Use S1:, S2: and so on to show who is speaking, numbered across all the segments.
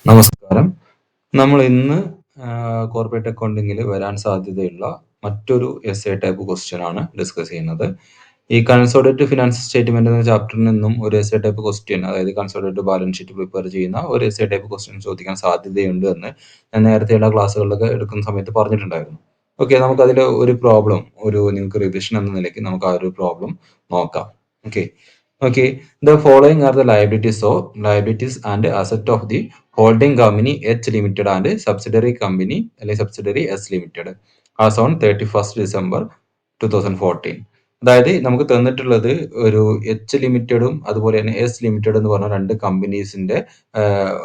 S1: നമസ്കാരം. നമ്മൾ ഇന്ന് കോർപ്പറേറ്റ് അക്കൗണ്ടിങ്ങിൽ വരാൻ സാധ്യതയുള്ള മറ്റൊരു എസ്എ ടൈപ്പ് ക്വസ്റ്റ്യൻ ആണ് ഡിസ്കസ് ചെയ്യുന്നത്. ഈ കൺസോളിഡേറ്റഡ് ഫിനാൻസ് സ്റ്റേറ്റ്മെന്റ് എന്ന ചാപ്റ്ററിൽ നിന്നും ഒരു എസ്എ ടൈപ്പ് ക്വസ്റ്റ്യൻ, അതായത് കൺസോളിഡേറ്റഡ് ബാലൻസ് ഷീറ്റ് പ്രിപ്പയർ ചെയ്യുന്ന ഒരു എസ്എ ടൈപ്പ് ക്വസ്റ്റ്യൻ ചോദിക്കാൻ സാധ്യതയുണ്ട് എന്ന് ഞാൻ നേരത്തെയുള്ള ക്ലാസ്സുകളിലൊക്കെ എടുക്കുന്ന സമയത്ത് പറഞ്ഞിട്ടുണ്ടായിരുന്നു. ഓക്കെ, നമുക്കതിൽ ഒരു പ്രോബ്ലം, നിങ്ങൾക്ക് റിവിഷൻ എന്ന നിലയ്ക്ക് നമുക്ക് ആ ഒരു പ്രോബ്ലം നോക്കാം. Okay. Okay, the following are the liabilities and asset of the holding company H Limited and subsidiary company subsidiary S Limited as on 31st December 2014. അതായത് നമുക്ക് തന്നിട്ടുള്ളത് ഒരു എച്ച് ലിമിറ്റഡും അതുപോലെ തന്നെ എസ് ലിമിറ്റഡ് എന്ന് പറഞ്ഞ രണ്ട് കമ്പനീസിന്റെ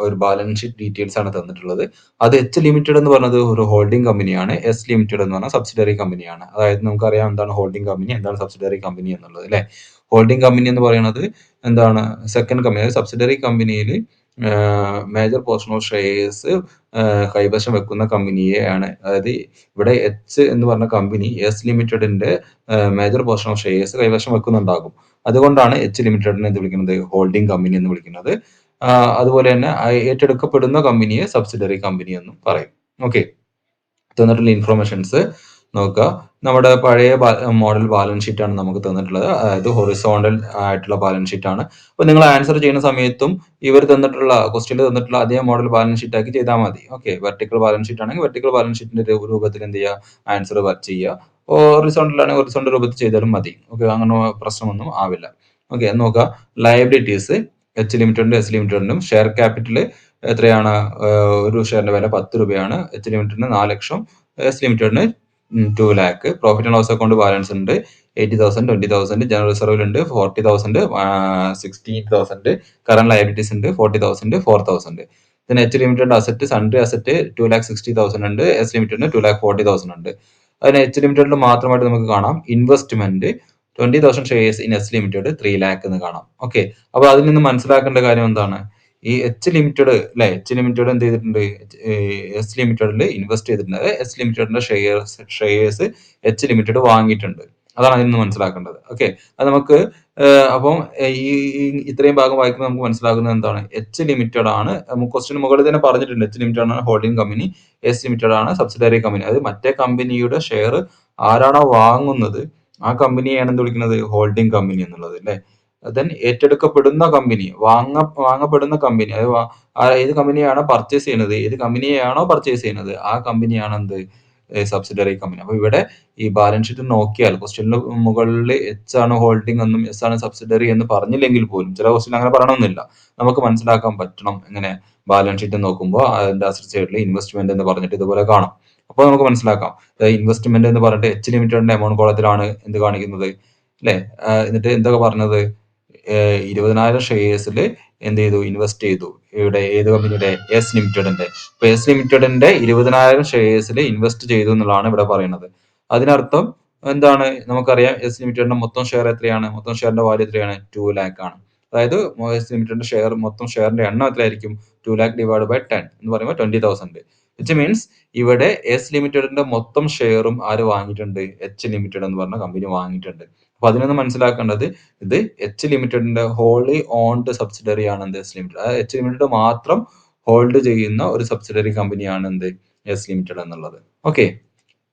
S1: ഒരു ബാലൻസ് ഷീറ്റ് ഡീറ്റെയിൽസ് ആണ് തന്നിട്ടുള്ളത്. അത് എച്ച് ലിമിറ്റഡ് എന്ന് പറഞ്ഞത് ഒരു ഹോൾഡിംഗ് കമ്പനിയാണ്. എസ് ലിമിറ്റഡ് എന്ന് പറഞ്ഞാൽ സബ്സിഡറി കമ്പനിയാണ്. അതായത് നമുക്കറിയാം എന്താണ് ഹോൾഡിംഗ് കമ്പനി, എന്താണ് സബ്സിഡറി കമ്പനി എന്നുള്ളത് അല്ലെ. ഹോൾഡിംഗ് കമ്പനി എന്ന് പറയുന്നത് എന്താണ്, സെക്കൻഡ് കമ്പനി, അതായത് സബ്സിഡറി കമ്പനിയിൽ മേജർ പോർഷൻ ഓഫ് ഷെയർസ് കൈവശം വെക്കുന്ന കമ്പനിയെയാണ്. അതായത് ഇവിടെ എച്ച് എന്ന് പറഞ്ഞ കമ്പനി എസ് ലിമിറ്റഡിന്റെ മേജർ പോർഷൻ ഓഫ് ഷെയർസ് കൈവശം വെക്കുന്നുണ്ടാകും. അതുകൊണ്ടാണ് എച്ച് ലിമിറ്റഡിനെ എന്ത് വിളിക്കുന്നത്, ഹോൾഡിംഗ് കമ്പനി എന്ന് വിളിക്കുന്നത്. അതുപോലെ തന്നെ ഏറ്റെടുക്കപ്പെടുന്ന കമ്പനിയെ സബ്സിഡറി കമ്പനി എന്നും പറയും. ഓക്കെ, തന്നിട്ടുള്ള ഇൻഫർമേഷൻസ് നോക്കുക. നമ്മുടെ പഴയ മോഡൽ ബാലൻസ് ഷീറ്റ് ആണ് നമുക്ക് തന്നിട്ടുള്ളത്. അതായത് ഹൊറിസോണ്ടൽ ആയിട്ടുള്ള ബാലൻസ് ഷീറ്റ് ആണ്. അപ്പൊ നിങ്ങൾ ആൻസർ ചെയ്യുന്ന സമയത്തും ഇവർ തന്നിട്ടുള്ള ക്വസ്റ്റ്യനിൽ തന്നിട്ടുള്ള അതേ മോഡൽ ബാലൻസ് ഷീറ്റ് ആക്കി ചെയ്താൽ മതി. ഓക്കെ, വെർട്ടിക്കൽ ബാലൻസ് ഷീറ്റ് ആണെങ്കിൽ വെർട്ടിക്കൽ ബാലൻസ് ഷീറ്റിന്റെ രൂപത്തിൽ എന്ത് ചെയ്യുക, ആൻസർ ചെയ്യുക. ഹൊറിസോണ്ടൽ ആണെങ്കിൽ ഹൊറിസോണ്ടൽ രൂപത്തിൽ ചെയ്താലും മതി. ഓക്കെ, അങ്ങനെ പ്രശ്നമൊന്നും ആവില്ല. ഓക്കെ, നോക്കുക. ലയബിലിറ്റീസ് എച്ച് ലിമിറ്റഡിനും എസ് ലിമിറ്റഡിനും ഷെയർ ക്യാപിറ്റൽ എത്രയാണ്? ഒരു ഷെയറിന്റെ വില 10 രൂപയാണ്. എച്ച് ലിമിറ്റഡിന് 4 ലക്ഷം, എസ് ലിമിറ്റഡിന് 2 lakh. Profit and loss account balance ഉണ്ട് 80,000, 20,000. ജനറൽ റിസർവിൽ ഉണ്ട് 40,000, 16,000. കറന്റ് ലയബിലിറ്റീസ് ഉണ്ട് 40,000, 4,000. പിന്നെ H limited asset, sundry asset 2,60,000 ഉണ്ട്. എസ് ലിമിറ്റഡിന് 2,40,000 ഉണ്ട്. അതിന് എച്ച് ലിമിറ്റഡിൽ മാത്രമായിട്ട് നമുക്ക് കാണാം investment 20,000 shares in S limited 3 lakh എന്ന് കാണാം. ഓക്കെ, അപ്പൊ അതിൽ നിന്ന് മനസ്സിലാക്കേണ്ട കാര്യം എന്താണ്? ഈ എച്ച് ലിമിറ്റഡ് അല്ലെ, എച്ച് ലിമിറ്റഡ് എന്ത് ചെയ്തിട്ടുണ്ട്, എസ് ലിമിറ്റഡിൽ ഇൻവെസ്റ്റ് ചെയ്തിട്ടുണ്ട്. എസ് ലിമിറ്റഡിന്റെ ഷെയർസ് എച്ച് ലിമിറ്റഡ് വാങ്ങിയിട്ടുണ്ട്. അതാണ് അതിൽ നിന്ന് മനസ്സിലാക്കേണ്ടത്. ഓക്കെ, അത് നമുക്ക് അപ്പം ഈ ഇത്രയും ഭാഗം വായിക്കുമ്പോൾ നമുക്ക് മനസ്സിലാകുന്നത് എന്താണ്, എച്ച് ലിമിറ്റഡ് ആണ്. ക്വസ്റ്റ്യൻ മുകളിൽ തന്നെ പറഞ്ഞിട്ടുണ്ട്, എച്ച് ലിമിറ്റഡ് ആണ് ഹോൾഡിംഗ് കമ്പനി, എസ് ലിമിറ്റഡ് ആണ് സബ്സിഡറി കമ്പനി. അത് മറ്റേ കമ്പനിയുടെ ഷെയർ ആരാണോ വാങ്ങുന്നത് ആ കമ്പനിയാണ് എന്ത് വിളിക്കുന്നത്, ഹോൾഡിംഗ് കമ്പനി എന്നുള്ളത് അല്ലെ. ദെൻ ഏറ്റെടുക്കപ്പെടുന്ന കമ്പനി, വാങ്ങപ്പെടുന്ന കമ്പനി, അത് ഏത് കമ്പനിയാണോ പർച്ചേസ് ചെയ്യുന്നത്, ഏത് കമ്പനിയാണോ പർച്ചേസ് ചെയ്യുന്നത് ആ കമ്പനിയാണ് എന്ത്, സബ്സിഡറി കമ്പനി. അപ്പൊ ഇവിടെ ഈ ബാലൻസ് ഷീറ്റ് നോക്കിയാൽ ക്വസ്റ്റ്യനിൽ മുകളിൽ എച്ച് ആണ് ഹോൾഡിംഗ് എന്നും എസ് ആണ് സബ്സിഡറി എന്ന് പറഞ്ഞില്ലെങ്കിൽ പോലും, ചില ക്വസ്റ്റ്യൻ അങ്ങനെ പറയണമെന്നില്ല, നമുക്ക് മനസ്സിലാക്കാൻ പറ്റണം. എങ്ങനെ, ബാലൻസ് ഷീറ്റ് നോക്കുമ്പോൾ അതിന്റെ അസറ്റ് സൈഡിൽ ഇൻവെസ്റ്റ്മെന്റ് എന്ന് പറഞ്ഞിട്ട് ഇതുപോലെ കാണാം. അപ്പോൾ നമുക്ക് മനസ്സിലാക്കാം ഇൻവെസ്റ്റ്മെന്റ് എന്ന് പറഞ്ഞിട്ട് എച്ച് ലിമിറ്റഡിന്റെ എമൗണ്ട് കോളത്തിലാണ് എന്ത് കാണിക്കുന്നത് അല്ലെ. എന്നിട്ട് എന്തൊക്കെ പറഞ്ഞത്, 20,000 ഷെയർസിൽ എന്ത് ചെയ്തു, ഇൻവെസ്റ്റ് ചെയ്തു. ഇവിടെ ഏത് കമ്പനിയുടെ, എസ് ലിമിറ്റഡിന്റെ. അപ്പൊ എസ് ലിമിറ്റഡിന്റെ 20,000 ഷെയർസിൽ ഇൻവെസ്റ്റ് ചെയ്തു എന്നുള്ളതാണ് ഇവിടെ പറയുന്നത്. അതിനർത്ഥം എന്താണ്, നമുക്കറിയാം എസ് ലിമിറ്റഡിന്റെ മൊത്തം ഷെയർ എത്രയാണ്, മൊത്തം ഷെയറിന്റെ വാല്യൂ എത്രയാണ്, 2 ലാക്ക് ആണ്. അതായത് എസ് ലിമിറ്റഡിന്റെ ഷെയർ, മൊത്തം ഷെയറിന്റെ എണ്ണം എത്രയായിരിക്കും, 2 ലാക്ക് ഡിവൈഡ് ബൈ 10 എന്ന് പറയുമ്പോൾ 20,000. വിച്ച് മീൻസ് ഇവിടെ എസ് ലിമിറ്റഡിന്റെ മൊത്തം ഷെയറും ആര് വാങ്ങിയിട്ടുണ്ട്, എച്ച് ലിമിറ്റഡ് എന്ന് പറഞ്ഞ കമ്പനി വാങ്ങിയിട്ടുണ്ട്. അപ്പൊ അതിനൊന്ന് മനസ്സിലാക്കേണ്ടത്, ഇത് എച്ച് ലിമിറ്റഡിന്റെ ഹോളി ഓൺഡ് സബ്സിഡറി ആണ് എന്ത്, എസ് ലിമിറ്റഡ്. അതായത് എച്ച് ലിമിറ്റഡ് മാത്രം ഹോൾഡ് ചെയ്യുന്ന ഒരു സബ്സിഡറി കമ്പനിയാണ് എന്ത്, എസ് ലിമിറ്റഡ് എന്നുള്ളത്. ഓക്കെ,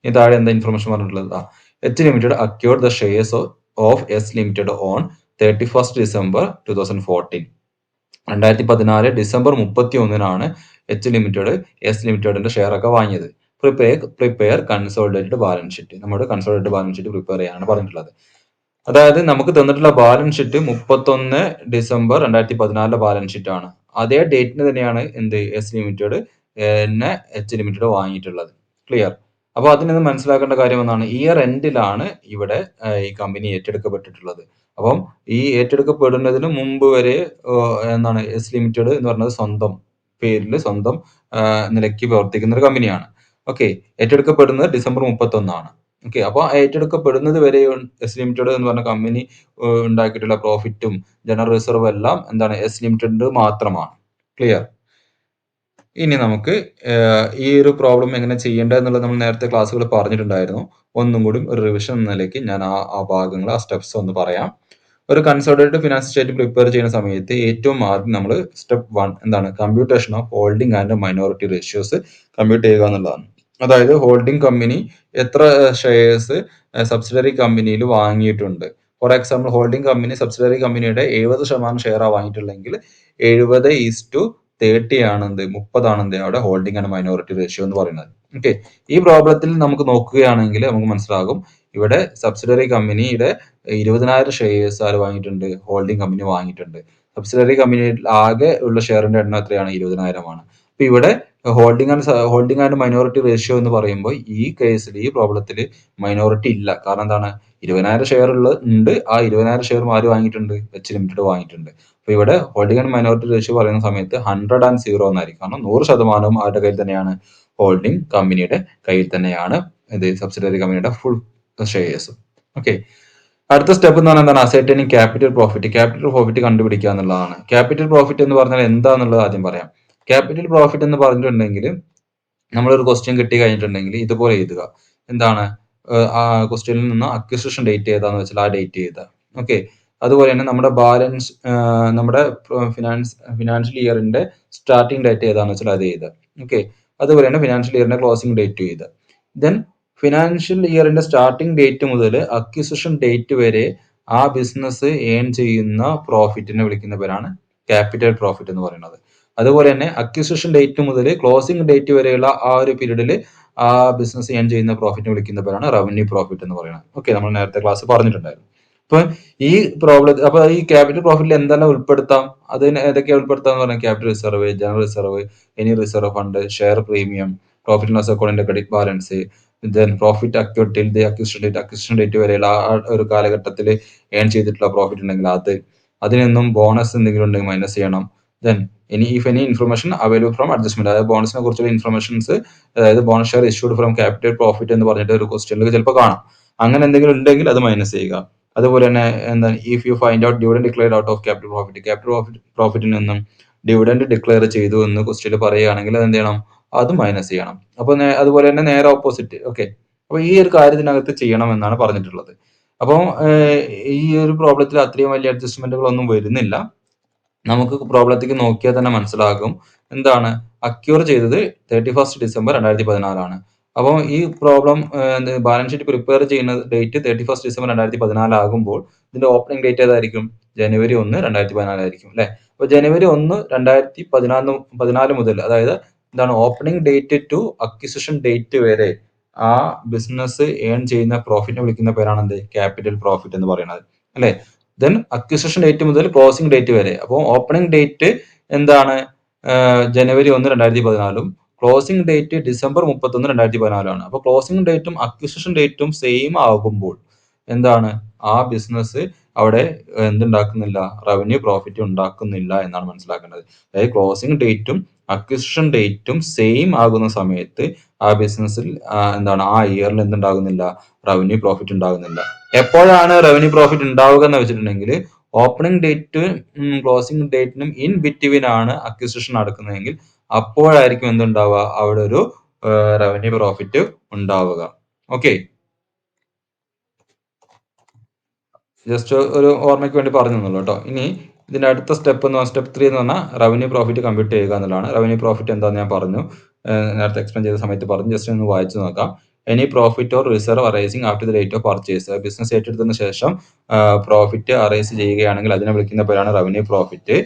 S1: താഴെ എന്താ ഇൻഫർമേഷൻ പറഞ്ഞിട്ടുള്ളത്, H limited accrued the shares of S limited on 31st December 2014. 2014 December 31 H limited S ലിമിറ്റഡിന്റെ ഷെയർ ഒക്കെ വാങ്ങിയത്. Prepare consolidated balance sheet. നമ്മുടെ കൺസോളിഡേറ്റഡ് ബാലൻസ് ഷീറ്റ് പ്രിപ്പയർ ചെയ്യാനാണ് പറഞ്ഞിട്ടുള്ളത്. അതായത് നമുക്ക് തന്നിട്ടുള്ള balance sheet 31 December 2014 balance sheet ആണ്. അതേ ഡേറ്റിന് തന്നെയാണ് എന്ത്, എസ് ലിമിറ്റഡ് എച്ച് ലിമിറ്റഡ് വാങ്ങിയിട്ടുള്ളത്. ക്ലിയർ. അപ്പൊ അതിൽ നിന്ന് മനസ്സിലാക്കേണ്ട കാര്യം എന്നാണ്, ഇയർ എൻഡിലാണ് ഇവിടെ ഈ കമ്പനി ഏറ്റെടുക്കപ്പെട്ടിട്ടുള്ളത്. അപ്പം ഈ ഏറ്റെടുക്കപ്പെടുന്നതിന് മുമ്പ് വരെ എന്താണ്, എസ് ലിമിറ്റഡ് എന്ന് പറഞ്ഞത് സ്വന്തം പേരിൽ, സ്വന്തം നിലയ്ക്ക് പ്രവർത്തിക്കുന്ന ഒരു കമ്പനിയാണ്. Okay, ഏറ്റെടുക്കപ്പെടുന്നത് December 31. ഓക്കെ, അപ്പൊ ഏറ്റെടുക്കപ്പെടുന്നത് വരെ എസ് ലിമിറ്റഡ് എന്ന് പറഞ്ഞ കമ്പനി ഉണ്ടാക്കിയിട്ടുള്ള പ്രോഫിറ്റും ജനറൽ റിസർവ് എല്ലാം എന്താണ്, എസ് ലിമിറ്റഡ് മാത്രമാണ്. ക്ലിയർ. ഇനി നമുക്ക് ഈ ഒരു പ്രോബ്ലം എങ്ങനെ ചെയ്യേണ്ടത് എന്നുള്ളത് നമ്മൾ നേരത്തെ ക്ലാസ്സുകൾ പറഞ്ഞിട്ടുണ്ടായിരുന്നു. ഒന്നും കൂടി ഒരു റിവിഷൻ എന്ന നിലയ്ക്ക് ഞാൻ ആ ഭാഗങ്ങൾ, ആ സ്റ്റെപ്സ് ഒന്ന് പറയാം. ഒരു കൺസോളിഡേറ്റഡ് ഫിനാൻസ് സ്റ്റേറ്റ് പ്രിപ്പയർ ചെയ്യുന്ന സമയത്ത് ഏറ്റവും ആദ്യം നമ്മൾ സ്റ്റെപ്പ് 1 എന്താണ് computation of holding and minority ratios compute ചെയ്യുക എന്നുള്ളതാണ്. അതായത് ഹോൾഡിംഗ് കമ്പനി എത്ര ഷെയർസ് സബ്സിഡറി കമ്പനിയിൽ വാങ്ങിയിട്ടുണ്ട്. For example holding company subsidiary കമ്പനിയുടെ 70% ഷെയറാണ് വാങ്ങിയിട്ടുള്ളെങ്കിൽ 70:30 ആണെന്ത് 30 ആണെന്ത് അവിടെ ഹോൾഡിംഗ് ആൻഡ് മൈനോറിറ്റി റേഷ്യോ എന്ന് പറയുന്നത്. ഓക്കെ, ഈ പ്രോബ്ലത്തിൽ നമുക്ക് നോക്കുകയാണെങ്കിൽ നമുക്ക് മനസ്സിലാകും ഇവിടെ സബ്സിഡറി കമ്പനിയുടെ 20,000 ഷെയർസ് ആര് വാങ്ങിയിട്ടുണ്ട്, ഹോൾഡിംഗ് കമ്പനി വാങ്ങിയിട്ടുണ്ട്. സബ്സിഡറി കമ്പനിയിൽ ആകെ ഉള്ള ഷെയറിന്റെ എണ്ണം എത്രയാണ്, 20,000 ആണ്. അപ്പൊ ഇവിടെ ഹോൾഡിംഗ് ആൻഡ് മൈനോറിറ്റി റേഷ്യോ എന്ന് പറയുമ്പോൾ ഈ കേസിൽ ഈ പ്രോബ്ലത്തിൽ മൈനോറിറ്റി ഇല്ല. കാരണം എന്താണ്, 20,000 ഷെയർ ഉണ്ട്. ആ 20,000 ഷെയർ ആര് വാങ്ങിയിട്ടുണ്ട്, എച്ച് ലിമിറ്റഡ് വാങ്ങിയിട്ടുണ്ട്. അപ്പൊ ഇവിടെ ഹോൾഡിംഗ് ആൻഡ് മൈനോറിറ്റി റേഷ്യോ പറയുന്ന സമയത്ത് 100-0 എന്നായിരിക്കും. കാരണം 100% ആരുടെ കയ്യിൽ തന്നെയാണ്, ഹോൾഡിംഗ് കമ്പനിയുടെ കയ്യിൽ തന്നെയാണ് ഇത് സബ്സിഡറി കമ്പനിയുടെ ഫുൾ ഷെയർസ്. ഓക്കെ, അടുത്ത സ്റ്റെപ്പ് എന്ന് പറഞ്ഞാൽ എന്താണ്, ascertaining capital profit. Capital profit കണ്ടുപിടിക്കുക എന്നുള്ളതാണ്. ക്യാപിറ്റൽ പ്രോഫിറ്റ് എന്ന് പറഞ്ഞാൽ എന്താന്നുള്ളത് ആദ്യം പറയാം. ക്യാപിറ്റൽ പ്രോഫിറ്റ് എന്ന് പറഞ്ഞിട്ടുണ്ടെങ്കിൽ നമ്മളൊരു ക്വസ്റ്റ്യൻ കിട്ടി കഴിഞ്ഞിട്ടുണ്ടെങ്കിൽ ഇതുപോലെ എഴുതുക. എന്താണ്, ആ ക്വസ്റ്റ്യനിൽ നിന്ന് അക്വിസിഷൻ ഡേറ്റ് ഏതാന്ന് വെച്ചാൽ ആ ഡേറ്റ് എഴുതുക. ഓക്കെ, അതുപോലെ തന്നെ നമ്മുടെ ബാലൻസ് നമ്മുടെ ഫിനാൻഷ്യൽ ഇയറിന്റെ സ്റ്റാർട്ടിംഗ് ഡേറ്റ് ഏതാന്ന് വെച്ചാൽ അത് എഴുതുക. ഓക്കെ, അതുപോലെ തന്നെ ഫിനാൻഷ്യൽ ഇയറിന്റെ ക്ലോസിംഗ് ഡേറ്റ് എഴുതുക. ദെൻ ഫിനാൻഷ്യൽ ഇയറിന്റെ സ്റ്റാർട്ടിംഗ് ഡേറ്റ് മുതൽ അക്വിസിഷൻ ഡേറ്റ് വരെ ആ ബിസിനസ് ഏൺ ചെയ്യുന്ന പ്രോഫിറ്റിനെ വിളിക്കുന്ന പേരാണ് ക്യാപിറ്റൽ പ്രോഫിറ്റ് എന്ന് പറയുന്നത്. അതുപോലെ തന്നെ അക്വിസിഷൻ ഡേറ്റ് മുതൽ ക്ലോസിംഗ് ഡേറ്റ് വരെയുള്ള ആ ഒരു പീരീഡിൽ ആ ബിസിനസ് ഏൺ ചെയ്യുന്ന പ്രോഫിറ്റിനെ വിളിക്കുന്ന പേരാണ് റവന്യൂ പ്രോഫിറ്റ് എന്ന് പറയുന്നത്. ഓക്കെ, നമ്മൾ നേരത്തെ ക്ലാസ് പറഞ്ഞിട്ടുണ്ടായിരുന്നു. അപ്പൊ ഈ അപ്പൊ ഈ ക്യാപിറ്റൽ പ്രോഫിറ്റിൽ എന്തെല്ലാം ഉൾപ്പെടുത്താം, അതിന് ഏതൊക്കെയാണ് ഉൾപ്പെടുത്താം എന്ന് പറഞ്ഞാൽ capital reserve, general reserve, any reserve fund, share premium, profit and loss അക്കൗണ്ടിന്റെ credit balance, then profit accrued till the acquisition date വരെയുള്ള ആ ഒരു കാലഘട്ടത്തിൽ ഏൺ ചെയ്തിട്ടുള്ള പ്രോഫിറ്റ് ഉണ്ടെങ്കിൽ അതിൽ നിന്നും ബോണസ് എന്തെങ്കിലും ഉണ്ടെങ്കിൽ മൈനസ് ചെയ്യണം. Then any information available from adjustment, അതായത് ബോണസിനെ കുറിച്ചുള്ള ഇൻഫർമേഷൻസ്, അതായത് bonus share issued from capital profit എന്ന് പറഞ്ഞിട്ട് ഒരു ക്വസ്റ്റ്യനിൽ ചിലപ്പോൾ കാണാം. അങ്ങനെ എന്തെങ്കിലും ഉണ്ടെങ്കിൽ അത് മൈനസ് ചെയ്യുക. അതുപോലെ തന്നെ എന്താണ്, if you find out dividend declared out of capital പ്രോഫിറ്റിൽ നിന്നും ഡിവിഡൻഡ് ഡിക്ലെയർ ചെയ്തു എന്ന് ക്വസ്റ്റ്യനിൽ പറയുകയാണെങ്കിൽ അത് എന്ത് ചെയ്യണം, അത് മൈനസ് ചെയ്യണം. അപ്പൊ അതുപോലെ തന്നെ നേരെ ഓപ്പോസിറ്റ്. ഓക്കെ, അപ്പൊ ഈ ഒരു കാര്യത്തിനകത്ത് ചെയ്യണം എന്നാണ് പറഞ്ഞിട്ടുള്ളത്. അപ്പോൾ ഈ ഒരു പ്രോബ്ലത്തിൽ അത്രയും വലിയ അഡ്ജസ്റ്റ്മെന്റുകളൊന്നും വരുന്നില്ല. നമുക്ക് പ്രോബ്ലത്തേക്ക് നോക്കിയാൽ തന്നെ മനസ്സിലാകും എന്താണ്, അക്യൂർ ചെയ്തത് 31 ഡിസംബർ 2014 അപ്പോൾ ഈ പ്രോബ്ലം ബാലൻസ് ഷീറ്റ് പ്രിപ്പയർ ചെയ്യുന്ന ഡേറ്റ് 31 ഡിസംബർ 2014 ആകുമ്പോൾ ഇതിന്റെ ഓപ്പണിംഗ് ഡേറ്റ് ഏതായിരിക്കും, ജനുവരി 1, 2014 ആയിരിക്കും അല്ലെ. അപ്പൊ ജനുവരി 1, 2014 മുതൽ, അതായത് എന്താണ്, opening date to acquisition date വരെ ആ ബിസിനസ് ഏൺ ചെയ്യുന്ന പ്രോഫിറ്റിനെ വിളിക്കുന്ന പേരാണ് എന്ത്, ക്യാപിറ്റൽ പ്രോഫിറ്റ് എന്ന് പറയുന്നത് അല്ലെ. ദെൻ അക്വിസിഷൻ ഡേറ്റ് മുതൽ ക്ലോസിംഗ് ഡേറ്റ് വരെ. അപ്പോൾ ഓപ്പണിംഗ് ഡേറ്റ് എന്താണ്, ജനുവരി 1, 2014, ക്ലോസിംഗ് ഡേറ്റ് ഡിസംബർ 31, 2014 ആണ്. അപ്പോൾ ക്ലോസിംഗ് ഡേറ്റും അക്വിസിഷൻ ഡേറ്റും സെയിം ആകുമ്പോൾ എന്താണ്, ആ ബിസിനസ് അവിടെ എന്തുണ്ടാക്കുന്നില്ല, റവന്യൂ പ്രോഫിറ്റ് ഉണ്ടാക്കുന്നില്ല എന്നാണ് മനസ്സിലാക്കേണ്ടത്. അതായത് ക്ലോസിംഗ് ഡേറ്റും അക്വിസിഷൻ ഡേറ്റും സെയിം ആകുന്ന സമയത്ത് ആ ബിസിനസ്സിൽ എന്താണ്, ആ ഇയറിൽ എന്തുണ്ടാകുന്നില്ല, റവന്യൂ പ്രോഫിറ്റ് ഉണ്ടാകുന്നില്ല. എപ്പോഴാണ് റവന്യൂ പ്രോഫിറ്റ് ഉണ്ടാവുക എന്ന് വെച്ചിട്ടുണ്ടെങ്കിൽ ഓപ്പണിംഗ് ഡേറ്റ് ക്ലോസിംഗ് ഡേറ്റിനും ഇൻ ബിറ്റ്വീൻ ആണ് അക്വിസിഷൻ നടക്കുന്നതെങ്കിൽ അപ്പോഴായിരിക്കും എന്തുണ്ടാവുക, അവിടെ ഒരു റവന്യൂ പ്രോഫിറ്റ് ഉണ്ടാവുക. ഓക്കെ, ജസ്റ്റ് ഒരു ഓർമ്മയ്ക്ക് വേണ്ടി പറഞ്ഞു തന്നുള്ളൂ കേട്ടോ. ഇനി ഇതിന്റെ അടുത്ത സ്റ്റെപ്പ് സ്റ്റെപ്പ് 3 എന്ന് പറഞ്ഞാൽ റവന്യൂ പ്രോഫിറ്റ് കമ്പ്യൂട്ട് ചെയ്യുക എന്നുള്ളതാണ്. റവന്യൂ പ്രോഫിറ്റ് എന്താണെന്ന് ഞാൻ പറഞ്ഞു, നേരത്തെ എക്സ്പ്ലെയിൻ ചെയ്ത സമയത്ത് പറഞ്ഞു. ജസ്റ്റ് ഒന്ന് വായിച്ചു നോക്കാം. Any profit or reserve arising after the date of purchase, business ഏറ്റെടുത്തതിന് ശേഷം പ്രോഫിറ്റ് അറൈസ് ചെയ്യുകയാണെങ്കിൽ അതിനെ വിളിക്കുന്ന പേരാണ് റവന്യൂ പ്രോഫിറ്റ്.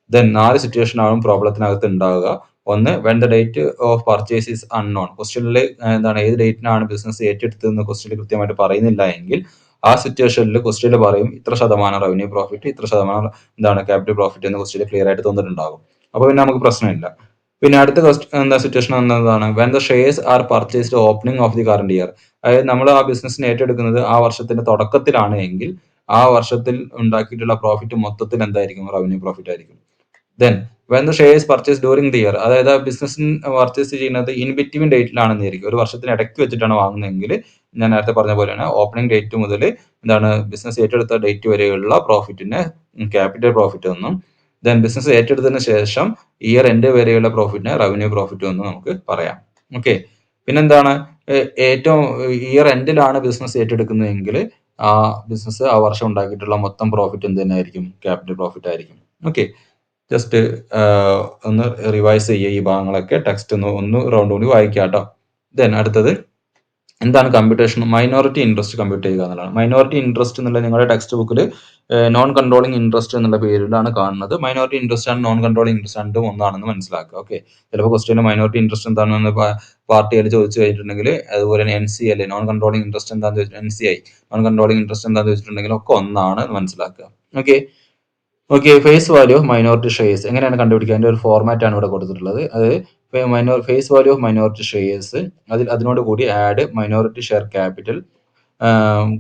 S1: ദെൻ 4 സിറ്റുവേഷൻ ആവും പ്രോബ്ലത്തിനകത്ത് ഉണ്ടാവുക. ഒന്ന്, when the date of purchase is unknown. ക്വസ്റ്റ്യനിൽ എന്താണ്, ഏത് ഡേറ്റിനാണ് ബിസിനസ് ഏറ്റെടുത്തതെന്ന് ക്വസ്റ്റ്യനിൽ കൃത്യമായിട്ട് പറയുന്നില്ല എങ്കിൽ ആ സിറ്റുവേഷനിൽ ക്വസ്റ്റ്യനിൽ പറയും ഇത്ര ശതമാനം റവന്യൂ പ്രോഫിറ്റ്, ഇത്ര ശതമാനം എന്താണ് ക്യാപിറ്റൽ പ്രോഫിറ്റ് എന്ന് ക്വസ്റ്റ്യനിൽ ക്ലിയർ ആയിട്ട് തന്നിട്ടുണ്ടാകും. അപ്പോൾ പിന്നെ നമുക്ക് പ്രശ്നമില്ല. പിന്നെ അടുത്ത സിറ്റുവേഷൻ എന്നതാണ് when the shares are purchased opening of the current year. അതായത് നമ്മൾ ആ ബിസിനസ്സിനെ ഏറ്റെടുക്കുന്നത് ആ വർഷത്തിന്റെ തുടക്കത്തിലാണ് എങ്കിൽ ആ വർഷത്തിൽ ഉണ്ടാക്കിയിട്ടുള്ള പ്രോഫിറ്റ് മൊത്തത്തിൽ എന്തായിരിക്കും, റവന്യൂ പ്രോഫിറ്റ് ആയിരിക്കും. Then when the shares purchase during the year, അതായത് ബിസിനസ്സിന് പർച്ചേസ് ചെയ്യുന്നത് ഇൻ ബിറ്റ്വീൻ ഡേറ്റിലാണെന്നായിരിക്കും, ഒരു വർഷത്തിന് ഇടയ്ക്ക് വെച്ചിട്ടാണ് വാങ്ങുന്നതെങ്കിൽ ഞാൻ നേരത്തെ പറഞ്ഞ പോലെയാണ് ഓപ്പണിംഗ് ഡേറ്റ് മുതൽ എന്താണ് ബിസിനസ് ഏറ്റെടുത്ത ഡേറ്റ് വരെയുള്ള പ്രോഫിറ്റിനെ ക്യാപിറ്റൽ പ്രോഫിറ്റ് എന്നും, ദെൻ ബിസിനസ് ഏറ്റെടുത്തതിന് ശേഷം ഇയർ എൻഡ് വരെയുള്ള പ്രോഫിറ്റിനെ റവന്യൂ പ്രോഫിറ്റ് എന്നും നമുക്ക് പറയാം. ഓക്കെ, പിന്നെന്താണ്, ഏറ്റവും ഇയർ എൻഡിലാണ് ബിസിനസ് ഏറ്റെടുക്കുന്നതെങ്കിൽ ആ ബിസിനസ് ആ വർഷം ഉണ്ടാക്കിയിട്ടുള്ള മൊത്തം പ്രോഫിറ്റ് എന്ത് തന്നെ ആയിരിക്കും? ക്യാപിറ്റൽ പ്രോഫിറ്റ് ആയിരിക്കും. ഓക്കെ. ജസ്റ്റ് ഒന്ന് റിവൈസ് ചെയ്യുക ഈ ഭാഗങ്ങളൊക്കെ. ടെക്സ്റ്റ് ഒന്ന് റൗണ്ട് കൂടി വായിക്കാം കേട്ടോ. ദെൻ അടുത്തത് എന്താണ് കമ്പ്യൂട്ടേഷൻ? മൈനോറിറ്റി ഇൻട്രസ്റ്റ് കമ്പ്യൂട്ട് ചെയ്യുക എന്നുള്ളതാണ്. മൈനോറിറ്റി ഇൻട്രസ്റ്റ് എന്നുള്ള നിങ്ങളുടെ ടെക്സ്റ്റ് ബുക്കിൽ നോൺ കൺട്രോളിംഗ് ഇൻട്രസ്റ്റ് എന്നുള്ള പേരിലാണ് കാണുന്നത്. മൈനോറിറ്റി ഇൻട്രസ്റ്റ് ആണ് നോൺ കൺട്രോളിംഗ് ഇൻട്രസ്റ്റ് രണ്ടും ഒന്നാണെന്ന് മനസ്സിലാക്കുക. ഓക്കെ. ചിലപ്പോൾ ക്വസ്റ്റ്യൻ മൈനോറിറ്റി ഇൻട്രസ്റ്റ് എന്താണെന്ന് പാർട്ടിയിൽ ചോദിച്ചു കഴിഞ്ഞിട്ടുണ്ടെങ്കിൽ, അതുപോലെ തന്നെ NCL നോൺ കൺട്രോളിംഗ് ഇൻട്രസ്റ്റ് എന്താണെന്ന് ചോദിച്ചിട്ട് NCI നോൺ കൺട്രോളിംഗ് ഇൻട്രസ്റ്റ് എന്താണെന്ന് ചോദിച്ചിട്ടുണ്ടെങ്കിൽ ഒക്കെ ഒന്നാണ് മനസ്സിലാക്കുക. Okay. Okay. Face value of minority shares എങ്ങനെയാണ് കണ്ടുപിടിക്കുക? അതിന്റെ ഒരു ഫോർമാറ്റ് ആണ് ഇവിടെ കൊടുത്തിട്ടുള്ളത്. അത് face value of minority shares, അതിനോട് കൂടി add minority share capital,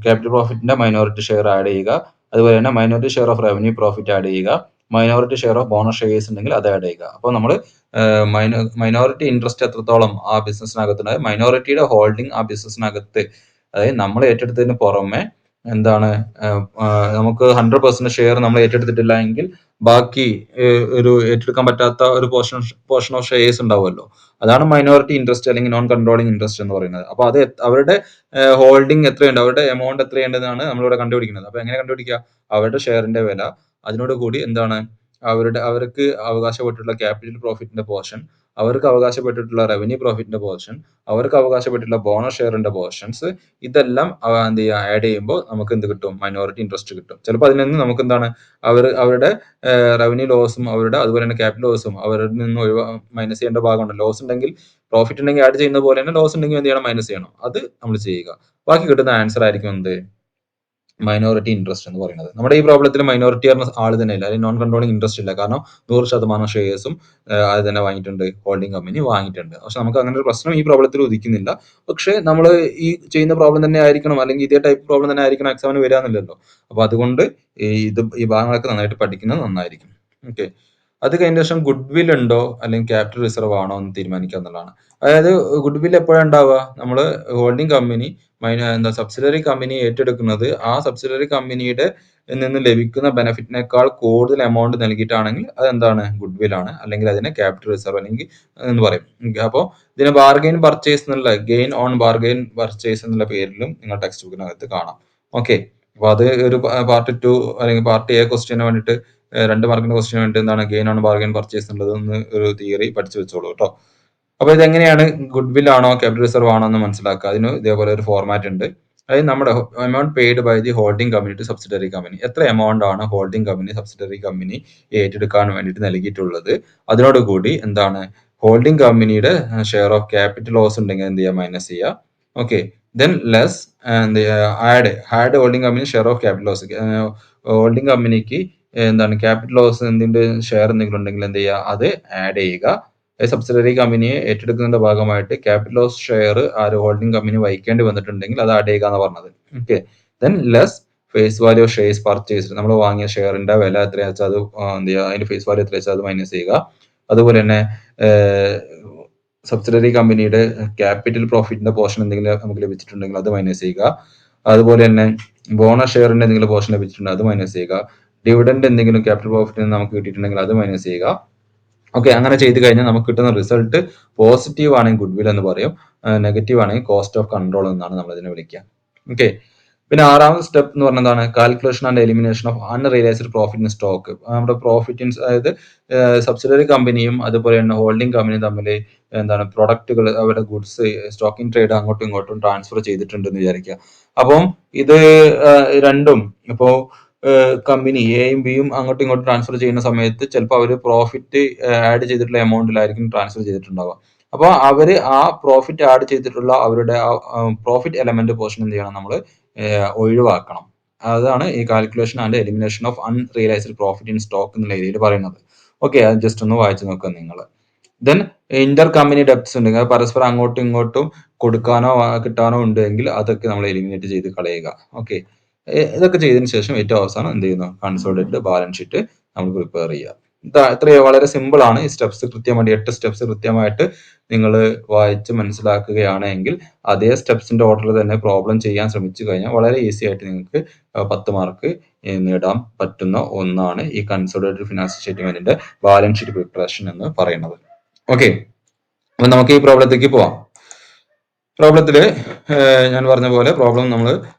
S1: capital പ്രോഫിറ്റിന്റെ മൈനോറിറ്റി ഷെയർ ആഡ് ചെയ്യുക. അതുപോലെ തന്നെ minority share of revenue profit add ചെയ്യുക. Minority share of bonus shares ഉണ്ടെങ്കിൽ അത് ആഡ് ചെയ്യുക. അപ്പോൾ നമ്മൾ മൈനോറിറ്റി ഇൻട്രസ്റ്റ് എത്രത്തോളം ആ ബിസിനസ്സിനകത്തുണ്ട്, മൈനോറിറ്റിയുടെ ഹോൾഡിംഗ് ആ ബിസിനസ്സിനകത്ത്, അതായത് നമ്മൾ ഏറ്റെടുത്തതിന് പുറമെ എന്താണ് നമുക്ക് 100% ഷെയർ നമ്മൾ ഏറ്റെടുത്തിട്ടില്ല എങ്കിൽ ബാക്കി ഒരു ഏറ്റെടുക്കാൻ പറ്റാത്ത ഒരു പോർഷൻ ഓഫ് ഷെയർസ് ഉണ്ടാവുമല്ലോ, അതാണ് മൈനോറിറ്റി ഇൻട്രസ്റ്റ് അല്ലെങ്കിൽ നോൺ കൺട്രോളിംഗ് ഇൻട്രസ്റ്റ് എന്ന് പറയുന്നത്. അപ്പൊ അത് അവരുടെ ഹോൾഡിംഗ് എത്രയുണ്ട്, അവരുടെ എമൗണ്ട് എത്രയുണ്ടെന്നാണ് നമ്മളിവിടെ കണ്ടുപിടിക്കുന്നത്. അപ്പൊ എങ്ങനെ കണ്ടുപിടിക്കുക? അവരുടെ ഷെയറിന്റെ വില, അതിനോട് കൂടി എന്താണ് അവർക്ക് അവകാശപ്പെട്ടിട്ടുള്ള ക്യാപിറ്റൽ പ്രോഫിറ്റിന്റെ പോർഷൻ, അവർക്ക് അവകാശപ്പെട്ടിട്ടുള്ള റവന്യൂ പ്രോഫിറ്റിന്റെ പോർഷൻ, അവർക്ക് അവകാശപ്പെട്ടിട്ടുള്ള ബോണസ് ഷെയറിന്റെ പോർഷൻസ്, ഇതെല്ലാം എന്ത് ചെയ്യുക, ആഡ് ചെയ്യുമ്പോൾ നമുക്ക് എന്ത് കിട്ടും? മൈനോറിറ്റി ഇൻട്രസ്റ്റ് കിട്ടും. ചിലപ്പോൾ അതിൽ നിന്ന് നമുക്ക് എന്താണ് അവരുടെ റവന്യൂ ലോസും അതുപോലെ തന്നെ ക്യാപിറ്റൽ ലോസും അവരിൽ നിന്ന് മൈനസ് ചെയ്യേണ്ട ഭാഗമുണ്ട്. ലോസ് ഉണ്ടെങ്കിൽ, പ്രോഫിറ്റ് ഉണ്ടെങ്കിൽ ആഡ് ചെയ്യുന്ന പോലെ തന്നെ ലോസ് ഉണ്ടെങ്കിൽ എന്ത് ചെയ്യണം? മൈനസ് ചെയ്യണം. അത് നമ്മൾ ചെയ്യുക. ബാക്കി കിട്ടുന്ന ആൻസർ ആയിരിക്കും എന്ത്? മൈനോറിറ്റി ഇൻട്രസ്റ്റ് എന്ന് പറയുന്നത്. നമ്മുടെ ഈ പ്രോബ്ലത്തിൽ മൈനോറിറ്റി പറഞ്ഞ ആൾ തന്നെ ഇല്ല, അല്ലെങ്കിൽ നോൺ കൺട്രോളിംഗ് ഇൻട്രസ്റ്റ് ഇല്ല. കാരണം 100% ഷെയർസും അത് തന്നെ വാങ്ങിയിട്ടുണ്ട്, ഹോൾഡിംഗ് കമ്പനി വാങ്ങിയിട്ടുണ്ട്. പക്ഷെ നമുക്ക് അങ്ങനെ ഒരു പ്രശ്നം ഈ പ്രോബ്ലത്തിൽ ഉദിക്കുന്നില്ല. പക്ഷെ നമ്മൾ ഈ ചെയ്യുന്ന പ്രോബ്ലം തന്നെ ആയിരിക്കണം, അല്ലെങ്കിൽ ഇതേ ടൈപ്പ് പ്രോബ്ലം തന്നെ ആയിരിക്കണം എക്സാമിന് വരാന്നില്ലല്ലോ. അപ്പൊ അതുകൊണ്ട് ഈ ഭാഗങ്ങളൊക്കെ നന്നായിട്ട് പഠിക്കുന്നത് നന്നായിരിക്കും. ഓക്കെ. അത് കഴിഞ്ഞ ശേഷം ഗുഡ് വിൽ ഉണ്ടോ അല്ലെങ്കിൽ ക്യാപിറ്റൽ റിസർവ് ആണോ എന്ന് തീരുമാനിക്കുക എന്നുള്ളതാണ്. അതായത് ഗുഡ് വിൽ എപ്പോഴാണ് ഉണ്ടാവുക? നമ്മൾ ഹോൾഡിംഗ് കമ്പനി സബ്സിഡറി കമ്പനി ഏറ്റെടുക്കുന്നത് ആ സബ്സിഡറി കമ്പനിയുടെ നിന്ന് ലഭിക്കുന്ന ബെനിഫിറ്റിനേക്കാൾ കൂടുതൽ എമൗണ്ട് നൽകിയിട്ടാണെങ്കിൽ അതെന്താണ്? ഗുഡ് വിൽ ആണ്, അല്ലെങ്കിൽ അതിനെ ക്യാപിറ്റൽ റിസർവ് അല്ലെങ്കിൽ എന്ന് പറയും. അപ്പോൾ ഇതിനെ ബാർഗെയിൻ പർച്ചേസ് എന്നുള്ള, ഗെയിൻ ഓൺ ബാർഗെയിൻ പർച്ചേസ് എന്നുള്ള പേരിലും നിങ്ങൾ ടെക്സ്റ്റ് ബുക്കിനകത്ത് കാണാം. ഓക്കെ. അപ്പൊ അത് ഒരു പാർട്ട് 2 അല്ലെങ്കിൽ പാർട്ട് A ക്വസ്റ്റ്യന് വേണ്ടിയിട്ട് 2 മാർക്കിന്റെ ക്വസ്റ്റ്യന് വേണ്ടി എന്താണ് ഗെയിൻ ഓൺ ബാർഗെയിൻ പർച്ചേസ് എന്നുള്ളത് ഒന്ന് ഒരു തിയറി പഠിച്ചു വെച്ചോളൂ കേട്ടോ. അപ്പൊ ഇതെങ്ങനെയാണ് ഗുഡ് വിൽ ആണോ ക്യാപിറ്റൽ റിസർവ് ആണോ എന്ന് മനസ്സിലാക്കുക? അതിന് ഇതേപോലെ ഒരു ഫോർമാറ്റ് ഉണ്ട്. അതായത് നമ്മുടെ amount paid by the holding company to subsidiary company, എത്ര എമൗണ്ട് ആണ് ഹോൾഡിംഗ് കമ്പനി സബ്സിഡറി കമ്പനി ഏറ്റെടുക്കാൻ വേണ്ടിയിട്ട് നൽകിയിട്ടുള്ളത്, അതിനോട് കൂടി എന്താണ് ഹോൾഡിംഗ് കമ്പനിയുടെ ഷെയർ ഓഫ് ക്യാപിറ്റൽ ലോസ് ഉണ്ടെങ്കിൽ എന്ത് ചെയ്യുക? മൈനസ് ചെയ്യുക. Okay. Then less add holding company share of capital loss, holding കമ്പനിക്ക് എന്താണ് ക്യാപിറ്റൽ ലോസ് എന്തിന്റെ ഷെയർ എന്തെങ്കിലും ഉണ്ടെങ്കിൽ എന്ത് ചെയ്യുക? അത് ആഡ് ചെയ്യുക. സബ്സിഡറി കമ്പനിയെ ഏറ്റെടുക്കുന്നതിന്റെ ഭാഗമായിട്ട് capital loss shareholding company വഹിക്കേണ്ടി വന്നിട്ടുണ്ടെങ്കിൽ അത് ആഡ് ചെയ്യുക എന്ന് പറഞ്ഞത്. Okay. Then less face value of shares purchased, നമ്മൾ വാങ്ങിയ ഷെയറിന്റെ വില എത്രയാ വെച്ചാൽ അത് എന്ത് ചെയ്യുക? അതിന്റെ ഫേസ് വാല്യൂ എത്ര വെച്ചാൽ അത് മൈനസ് ചെയ്യുക. അതുപോലെ തന്നെ സബ്സിഡറി കമ്പനിയുടെ ക്യാപിറ്റൽ പ്രോഫിറ്റിന്റെ പോർഷൻ എന്തെങ്കിലും നമുക്ക് ലഭിച്ചിട്ടുണ്ടെങ്കിൽ അത് മൈനസ് ചെയ്യുക. അതുപോലെ തന്നെ ബോണസ് ഷെയറിന്റെ എന്തെങ്കിലും പോർഷൻ ലഭിച്ചിട്ടുണ്ടെങ്കിൽ അത് മൈനസ് ചെയ്യുക. ഡിവിഡൻഡ് എന്തെങ്കിലും ക്യാപിറ്റൽ പ്രോഫിറ്റ് നമുക്ക് കിട്ടിയിട്ടുണ്ടെങ്കിൽ അത് മൈനസ് ചെയ്യുക. ഓക്കെ. അങ്ങനെ ചെയ്ത് കഴിഞ്ഞാൽ നമുക്ക് കിട്ടുന്ന റിസൾട്ട് പോസിറ്റീവ് ആണെങ്കിൽ ഗുഡ് വിൽ എന്ന് പറയും, നെഗറ്റീവ് ആണെങ്കിൽ കോസ്റ്റ് ഓഫ് കൺട്രോൾ എന്നാണ് നമ്മൾ ഇതിനെ വിളിക്കുക. ഓക്കെ. പിന്നെ 6ാമത്തെ സ്റ്റെപ്പ് എന്ന് പറഞ്ഞതാണ് calculation and elimination of unrealised profit in stock. നമ്മുടെ പ്രോഫിറ്റ് അതായത് സബ്സിഡറി കമ്പനിയും അതുപോലെ തന്നെ ഹോൾഡിംഗ് കമ്പനിയും തമ്മിൽ എന്താണ് പ്രൊഡക്റ്റുകൾ, അവരുടെ ഗുഡ്സ് സ്റ്റോക്കിംഗ് ട്രേഡ് അങ്ങോട്ടും ഇങ്ങോട്ടും ട്രാൻസ്ഫർ ചെയ്തിട്ടുണ്ടെന്ന് വിചാരിക്കുക. അപ്പം ഇത് രണ്ടും ഇപ്പോൾ കമ്പനി എയും ബിയും അങ്ങോട്ടും ഇങ്ങോട്ടും ട്രാൻസ്ഫർ ചെയ്യുന്ന സമയത്ത് ചിലപ്പോൾ അവർ പ്രോഫിറ്റ് ആഡ് ചെയ്തിട്ടുള്ള എമൗണ്ടിലായിരിക്കും ട്രാൻസ്ഫർ ചെയ്തിട്ടുണ്ടാവുക. അപ്പോൾ അവര് ആ പ്രോഫിറ്റ് ആഡ് ചെയ്തിട്ടുള്ള അവരുടെ പ്രോഫിറ്റ് എലമെന്റ് പോർഷൻ എന്ത് ചെയ്യണം? നമ്മൾ ഒഴിവാക്കണം. അതാണ് ഈ calculation and elimination of unrealised profit in stock എന്നുള്ള ഏരിയയിൽ പറയുന്നത്. ഓക്കെ. അത് ജസ്റ്റ് ഒന്ന് വായിച്ചു നോക്കുക നിങ്ങൾ. ദെൻ ഇന്റർ കമ്പനി ഡെപ്റ്റ്സ് ഉണ്ടെങ്കിൽ പരസ്പരം അങ്ങോട്ടും ഇങ്ങോട്ടും കൊടുക്കാനോ കിട്ടാനോ ഉണ്ടെങ്കിൽ അതൊക്കെ നമ്മൾ എലിമിനേറ്റ് ചെയ്ത് കളയുക. ഓക്കെ. ഇതൊക്കെ ചെയ്തതിനു ശേഷം ഏറ്റവും അവസാനം എന്ത് ചെയ്യുന്നു? കൺസോളിഡേറ്റഡ് ബാലൻസ് ഷീറ്റ് നമ്മൾ പ്രിപ്പയർ ചെയ്യുക. ഇത്രയോ വളരെ സിമ്പിൾ ആണ്. ഈ സ്റ്റെപ്സ് കൃത്യമായിട്ട് 8 സ്റ്റെപ്സ് കൃത്യമായിട്ട് നിങ്ങൾ വായിച്ച് മനസ്സിലാക്കുകയാണെങ്കിൽ അതേ സ്റ്റെപ്സിന്റെ ഓർഡറിൽ തന്നെ പ്രോബ്ലം ചെയ്യാൻ ശ്രമിച്ചു കഴിഞ്ഞാൽ വളരെ ഈസി ആയിട്ട് നിങ്ങൾക്ക് 10 മാർക്ക് നേടാൻ പറ്റുന്ന ഒന്നാണ് ഈ കൺസോളിഡേറ്റഡ് ഫിനാൻഷ്യൽ സ്റ്റേറ്റ്മെന്റിന്റെ ബാലൻസ് ഷീറ്റ് പ്രിപ്പറേഷൻ എന്ന് പറയുന്നത്. ഓക്കെ. അപ്പൊ നമുക്ക് ഈ പ്രോബ്ലത്തിലേക്ക് പോവാം. പ്രോബ്ലത്തില് ഞാൻ പറഞ്ഞ പോലെ പ്രോബ്ലം നമ്മൾ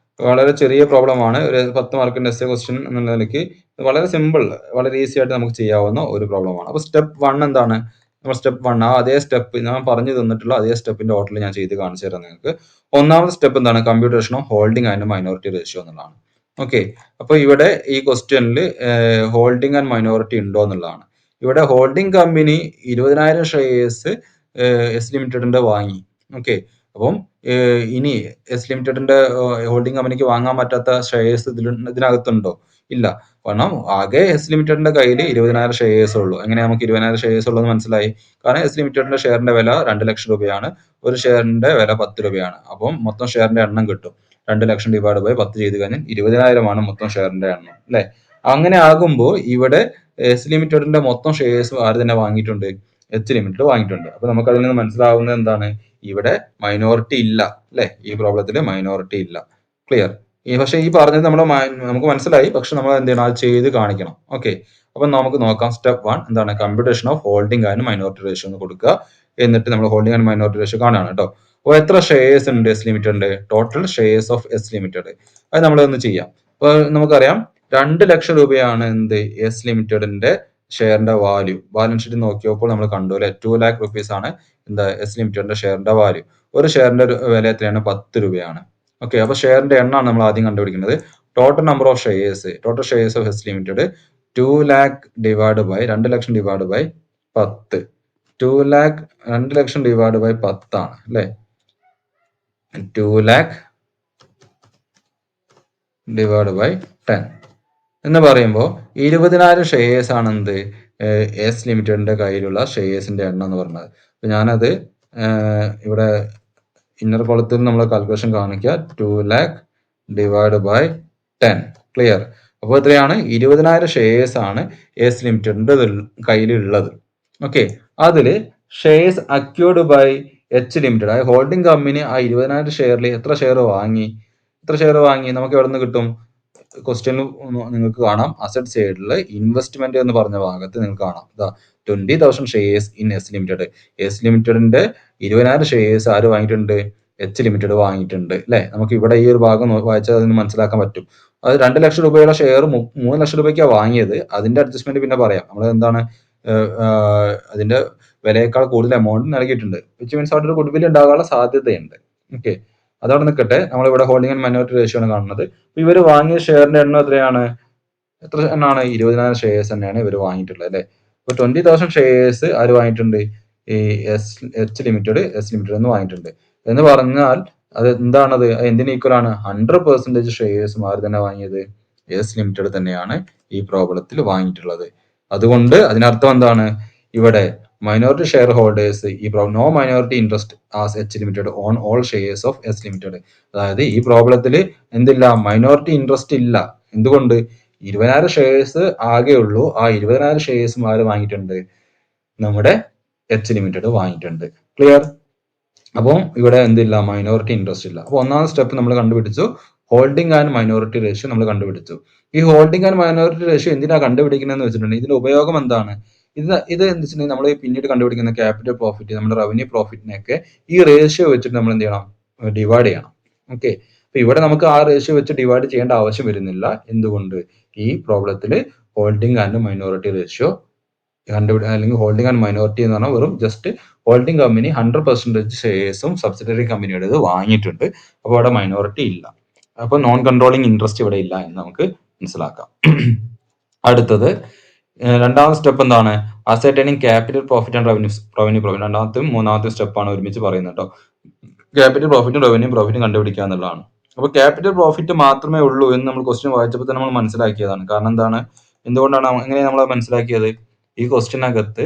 S1: വളരെ ചെറിയ പ്രോബ്ലമാണ്. ഒരു 10 മാർക്കിന്റെ എസ്സേ ക്വസ്റ്റ്യൻ എന്നുള്ള നിലയ്ക്ക് വളരെ സിമ്പിൾ, വളരെ ഈസി ആയിട്ട് നമുക്ക് ചെയ്യാവുന്ന ഒരു പ്രോബ്ലമാണ്. അപ്പോൾ സ്റ്റെപ്പ് 1 എന്താണ്? നമ്മൾ സ്റ്റെപ്പ് 1 അതേ സ്റ്റെപ്പ് ഞാൻ പറഞ്ഞു തന്നിട്ടുള്ള അതേ സ്റ്റെപ്പിന്റെ ഓർഡറിൽ ഞാൻ ചെയ്ത് കാണിച്ചു തരാം നിങ്ങൾക്ക്. ഒന്നാമത്തെ സ്റ്റെപ്പ് എന്താണ്? Computation of holding and minority ratio എന്നുള്ളതാണ്. ഓക്കെ, അപ്പോൾ ഇവിടെ ഈ ക്വസ്റ്റ്യനിൽ ഹോൾഡിംഗ് ആൻഡ് മൈനോറിറ്റി ഉണ്ടോ എന്നുള്ളതാണ്. ഇവിടെ ഹോൾഡിംഗ് കമ്പനി 20,000 ഷെയർസ് എസ് ലിമിറ്റഡിന്റെ വാങ്ങി. ഓക്കെ, അപ്പം ഇനി എസ് ലിമിറ്റഡിന്റെ ഹോൾഡിംഗ് കമ്പനിക്ക് വാങ്ങാൻ പറ്റാത്ത ഷെയർസ് ഇതിനകത്തുണ്ടോ? ഇല്ല. കാരണം ആകെ എസ് ലിമിറ്റഡിന്റെ കയ്യിൽ 20,000 ഷെയർസ് ഉള്ളൂ. എങ്ങനെ നമുക്ക് 20,000 ഷെയർസ് ഉള്ളത് മനസ്സിലായി? കാരണം എസ് ലിമിറ്റഡിന്റെ ഷെയറിന്റെ വില 2,00,000 രൂപയാണ്. ഒരു ഷെയറിന്റെ വില 10 രൂപയാണ്. അപ്പം മൊത്തം ഷെയറിന്റെ എണ്ണം കിട്ടും. 2,00,000 ഡിവൈഡ് ബൈ 10 ചെയ്ത് കഴിഞ്ഞാൽ 20,000 ആണ് മൊത്തം ഷെയറിന്റെ എണ്ണം, അല്ലെ? അങ്ങനെ ആകുമ്പോൾ ഇവിടെ എസ് ലിമിറ്റഡിന്റെ മൊത്തം ഷെയർസ് ആര് തന്നെ വാങ്ങിയിട്ടുണ്ട്? എച്ച് ലിമിറ്റഡ് വാങ്ങിയിട്ടുണ്ട്. അപ്പൊ നമുക്ക് അതിൽ നിന്ന് മനസ്സിലാവുന്നത് എന്താണ്? ഇവിടെ മൈനോറിറ്റി ഇല്ല, അല്ലെ? ഈ പ്രോബ്ലത്തിൽ മൈനോറിറ്റി ഇല്ല. ക്ലിയർ? പക്ഷെ ഈ പറഞ്ഞത് നമുക്ക് മനസ്സിലായി, പക്ഷെ നമ്മൾ എന്ത് ചെയ്യണം? അത് ചെയ്ത് കാണിക്കണം. ഓക്കെ, അപ്പൊ നമുക്ക് നോക്കാം. സ്റ്റെപ്പ് 1 എന്താണ്? Computation of holding and minority ratio എന്ന് കൊടുക്കുക. എന്നിട്ട് നമ്മൾ ഹോൾഡിംഗ് ആൻഡ് മൈനോറിറ്റി റേഷ്യോ കാണുകയാണ് കേട്ടോ. അപ്പോൾ എത്ര ഷെയർസ് ഉണ്ട് എസ് ലിമിറ്റഡിന്റെ? Total shares of S limited. അത് നമ്മളൊന്ന് ചെയ്യാം. അപ്പോൾ നമുക്കറിയാം 2,00,000 രൂപയാണ് എന്ത് എസ് ലിമിറ്റഡിന്റെ ഷെയറിന്റെ വാല്യൂ. ബാലൻസ് ഷീറ്റ് നോക്കിയപ്പോൾ നമ്മൾ കണ്ടു അല്ലെ, 2,00,000 റുപ്പീസ് ആണ് എന്താ എസ് ലിമിറ്റഡിന്റെ ഷെയറിന്റെ വാല്യൂ. ഒരു ഷെയറിന്റെ വില എത്രയാണ്? 10 രൂപയാണ്. ഓക്കെ, അപ്പൊ ഷെയറിന്റെ എണ്ണമാണ് നമ്മൾ ആദ്യം കണ്ടുപിടിക്കുന്നത്. Total number of shares, total shares of S limited 2,00,000 divide by 2,00,000 divide by 10. 2,00,000 2,00,000 divide by 10 ആണ് അല്ലെ. 2,00,000 ഡിവൈഡ് ബൈ 10 എന്ന് പറയുമ്പോൾ 20,000 ഷെയർസ് ആണ് എന്ത് എസ് ലിമിറ്റഡിന്റെ കയ്യിലുള്ള ഷെയർസിന്റെ എണ്ണം എന്ന് പറഞ്ഞത്. അപ്പൊ ഞാനത് ഇവിടെ ഇന്നർ കോളത്തിൽ നമ്മൾ കാൽക്കുലേഷൻ കാണിക്കുക. 2,00,000 ഡിവൈഡ് ബൈ 10. ക്ലിയർ? അപ്പോൾ എത്രയാണ്? 20,000 ഷെയർസ് ആണ് എസ് ലിമിറ്റഡിന്റെ കയ്യിലുള്ളത്. ഓക്കെ, അതില് shares acquired by H limited, അതായത് ഹോൾഡിംഗ് കമ്പനി ആ 20,000 ഷെയറിൽ എത്ര ഷെയർ വാങ്ങി? നമുക്ക് എവിടെ നിന്ന് കിട്ടും? ക്വസ്റ്റ്യനിൽ നിങ്ങൾക്ക് കാണാം, അസറ്റ് സൈഡിൽ ഇൻവെസ്റ്റ്മെന്റ് എന്ന് പറഞ്ഞ ഭാഗത്ത് നിങ്ങൾക്ക് കാണാം 20,000 shares in S limited. S ലിമിറ്റഡിന്റെ 20,000 ഷെയർസ് ആര് വാങ്ങിയിട്ടുണ്ട്? എച്ച് ലിമിറ്റഡ് വാങ്ങിയിട്ടുണ്ട്, അല്ലെ? നമുക്ക് ഇവിടെ ഈ ഒരു ഭാഗം വായിച്ചാൽ അതിന് മനസ്സിലാക്കാൻ പറ്റും. അത് 2,00,000 രൂപയുടെ ഷെയർ 3,00,000 രൂപയ്ക്കാണ് വാങ്ങിയത്. അതിന്റെ അഡ്ജസ്റ്റ്മെന്റ് പിന്നെ പറയാം. നമ്മൾ എന്താണ് അതിന്റെ വിലയേക്കാൾ കൂടുതൽ എമൗണ്ട് നൽകിയിട്ടുണ്ട്. വിച്ച് മീൻസ് അവിടെ ഒരു ഗുഡ് വിൽ ഉണ്ടാകാനുള്ള സാധ്യതയുണ്ട്. ഓക്കെ, അതവിടെ നിൽക്കട്ടെ. നമ്മളിവിടെ ഹോൾഡിംഗ് ആൻഡ് മൈനോറിറ്റി റേഷ്യോ ആണ് കാണുന്നത്. ഇവർ വാങ്ങിയ ഷെയറിന്റെ എണ്ണം എത്രയാണ്? എത്ര എണ്ണമാണ്? 20,000 ഷെയർസ് തന്നെയാണ് ഇവർ വാങ്ങിയിട്ടുള്ളത്, അല്ലെ? അപ്പൊ 20,000 ഷെയർസ് ആര് വാങ്ങിയിട്ടുണ്ട്? ഈ എച്ച് ലിമിറ്റഡ് എന്ന് വാങ്ങിയിട്ടുണ്ട്. എന്ന് പറഞ്ഞാൽ അത് എന്താണത്? എന്തിന് ഈക്വൽ ആണ്? 100% ഷെയർസും ആര് തന്നെ വാങ്ങിയത്? എസ് ലിമിറ്റഡ് തന്നെയാണ് ഈ പ്രോബ്ലത്തിൽ വാങ്ങിയിട്ടുള്ളത്. അതുകൊണ്ട് അതിനർത്ഥം എന്താണ്? ഇവിടെ minority share holders no minority interest as H limited own all shares of S limited. അതായത് ഈ പ്രോബ്ലത്തിൽ എന്തില്ല? മൈനോറിറ്റി ഇൻട്രസ്റ്റ് ഇല്ല. എന്തുകൊണ്ട്? 20,000 ഷെയർസ് ആകെ ഉള്ളൂ. ആ 20,000 ഷെയർസും ആര് വാങ്ങിയിട്ടുണ്ട്? നമ്മുടെ എച്ച് ലിമിറ്റഡ് വാങ്ങിയിട്ടുണ്ട്. ക്ലിയർ? അപ്പോൾ ഇവിടെ എന്തില്ല? മൈനോറിറ്റി ഇൻട്രസ്റ്റ് ഇല്ല. അപ്പോൾ ഒന്നാമത്തെ സ്റ്റെപ്പ് നമ്മൾ കണ്ടുപിടിച്ചു. ഹോൾഡിംഗ് ആൻഡ് മൈനോറിറ്റി റേഷ്യോ നമ്മൾ കണ്ടുപിടിച്ചു. ഈ ഹോൾഡിംഗ് ആൻഡ് മൈനോറിറ്റി റേഷ്യോ എന്തിനാ കണ്ടുപിടിക്കുന്നതെന്ന് വെച്ചിട്ടുണ്ടെങ്കിൽ ഇതിന്റെ ഉപയോഗം എന്താണ്? ഇത് എന്താ വെച്ചിട്ടുണ്ടെങ്കിൽ നമ്മൾ പിന്നീട് കണ്ടുപിടിക്കുന്ന ക്യാപിറ്റൽ പ്രോഫിറ്റ്, നമ്മുടെ റവന്യൂ പ്രോഫിറ്റിനെയൊക്കെ ഈ റേഷ്യോ വെച്ചിട്ട് നമ്മൾ എന്ത് ചെയ്യണം? ഡിവൈഡ് ചെയ്യണം. ഓക്കെ, അപ്പൊ ഇവിടെ നമുക്ക് ആ റേഷ്യോ വെച്ച് ഡിവൈഡ് ചെയ്യേണ്ട ആവശ്യം വരുന്നില്ല. എന്തുകൊണ്ട്? ഈ പ്രോബ്ലത്തിൽ ഹോൾഡിംഗ് ആൻഡ് മൈനോറിറ്റി റേഷ്യോ അല്ലെങ്കിൽ ഹോൾഡിംഗ് ആൻഡ് മൈനോറിറ്റി എന്ന് പറഞ്ഞാൽ വെറും ജസ്റ്റ് ഹോൾഡിംഗ് കമ്പനി 100% ഷെയർസും സബ്സിഡറി കമ്പനിയുടേത് വാങ്ങിയിട്ടുണ്ട്. അപ്പോൾ അവിടെ മൈനോറിറ്റി ഇല്ല. അപ്പൊ നോൺ കൺട്രോളിംഗ് ഇൻട്രസ്റ്റ് ഇവിടെ ഇല്ല എന്ന് നമുക്ക് മനസ്സിലാക്കാം. അടുത്തത് രണ്ടാമത്തെ സ്റ്റെപ്പ് എന്താണ്? Ascertaining capital profit and revenue profit. രണ്ടാമത്തെ മൂന്നാമത്തെ സ്റ്റെപ്പാണ് ഒരുമിച്ച് പറയുന്നത് കേട്ടോ. ക്യാപിറ്റൽ പ്രോഫിറ്റും റവന്യൂ പ്രോഫിറ്റും കണ്ടുപിടിക്കുക എന്നുള്ളതാണ്. അപ്പൊ ക്യാപിറ്റൽ പ്രോഫിറ്റ് മാത്രമേ ഉള്ളൂ എന്ന് നമ്മൾ ക്വസ്റ്റ്യൻ വായിച്ചപ്പോൾ തന്നെ നമ്മൾ മനസ്സിലാക്കിയതാണ്. കാരണം എന്താണ്? എന്തുകൊണ്ടാണ് എങ്ങനെ നമ്മൾ മനസ്സിലാക്കിയത്? ഈ ക്വസ്റ്റ്യനകത്ത്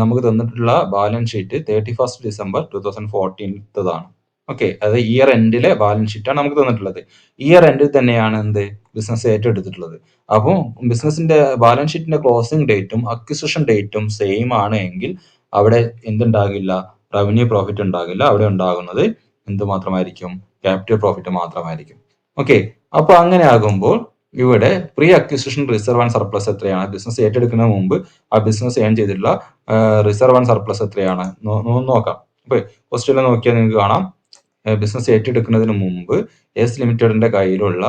S1: നമുക്ക് തന്നിട്ടുള്ള ബാലൻസ് ഷീറ്റ് 31 ഡിസംബർ 2014 ആണ്. ഓക്കെ, അതായത് ഇയർ എൻഡിലെ ബാലൻസ് ഷീറ്റാണ് നമുക്ക് തന്നിട്ടുള്ളത്. ഇയർ എൻഡിൽ തന്നെയാണ് എന്ത് ബിസിനസ് ഏറ്റെടുത്തിട്ടുള്ളത്. അപ്പോൾ ബിസിനസിന്റെ ബാലൻസ് ഷീറ്റിന്റെ ക്ലോസിംഗ് ഡേറ്റും അക്വിസിഷൻ ഡേറ്റും സെയിം ആണ് എങ്കിൽ അവിടെ എന്തുണ്ടാകില്ല? റവന്യൂ പ്രോഫിറ്റ് ഉണ്ടാകില്ല. അവിടെ ഉണ്ടാകുന്നത് എന്ത് മാത്രമായിരിക്കും? ക്യാപിറ്റൽ പ്രോഫിറ്റ് മാത്രമായിരിക്കും. ഓക്കെ, അപ്പൊ അങ്ങനെ ആകുമ്പോൾ ഇവിടെ pre acquisition reserve and surplus എത്രയാണ്? ബിസിനസ് ഏറ്റെടുക്കുന്നതിന് മുമ്പ് ആ ബിസിനസ് ഏൺ ചെയ്തിട്ടുള്ള റിസർവ് ആൻഡ് സർപ്ലസ് എത്രയാണ് നോക്കാം. അപ്പൊ ക്വസ്റ്റ്യനിൽ നോക്കിയാൽ നിങ്ങൾക്ക് കാണാം ബിസിനസ് ഏറ്റെടുക്കുന്നതിന് മുമ്പ് എസ് ലിമിറ്റഡിന്റെ കയ്യിലുള്ള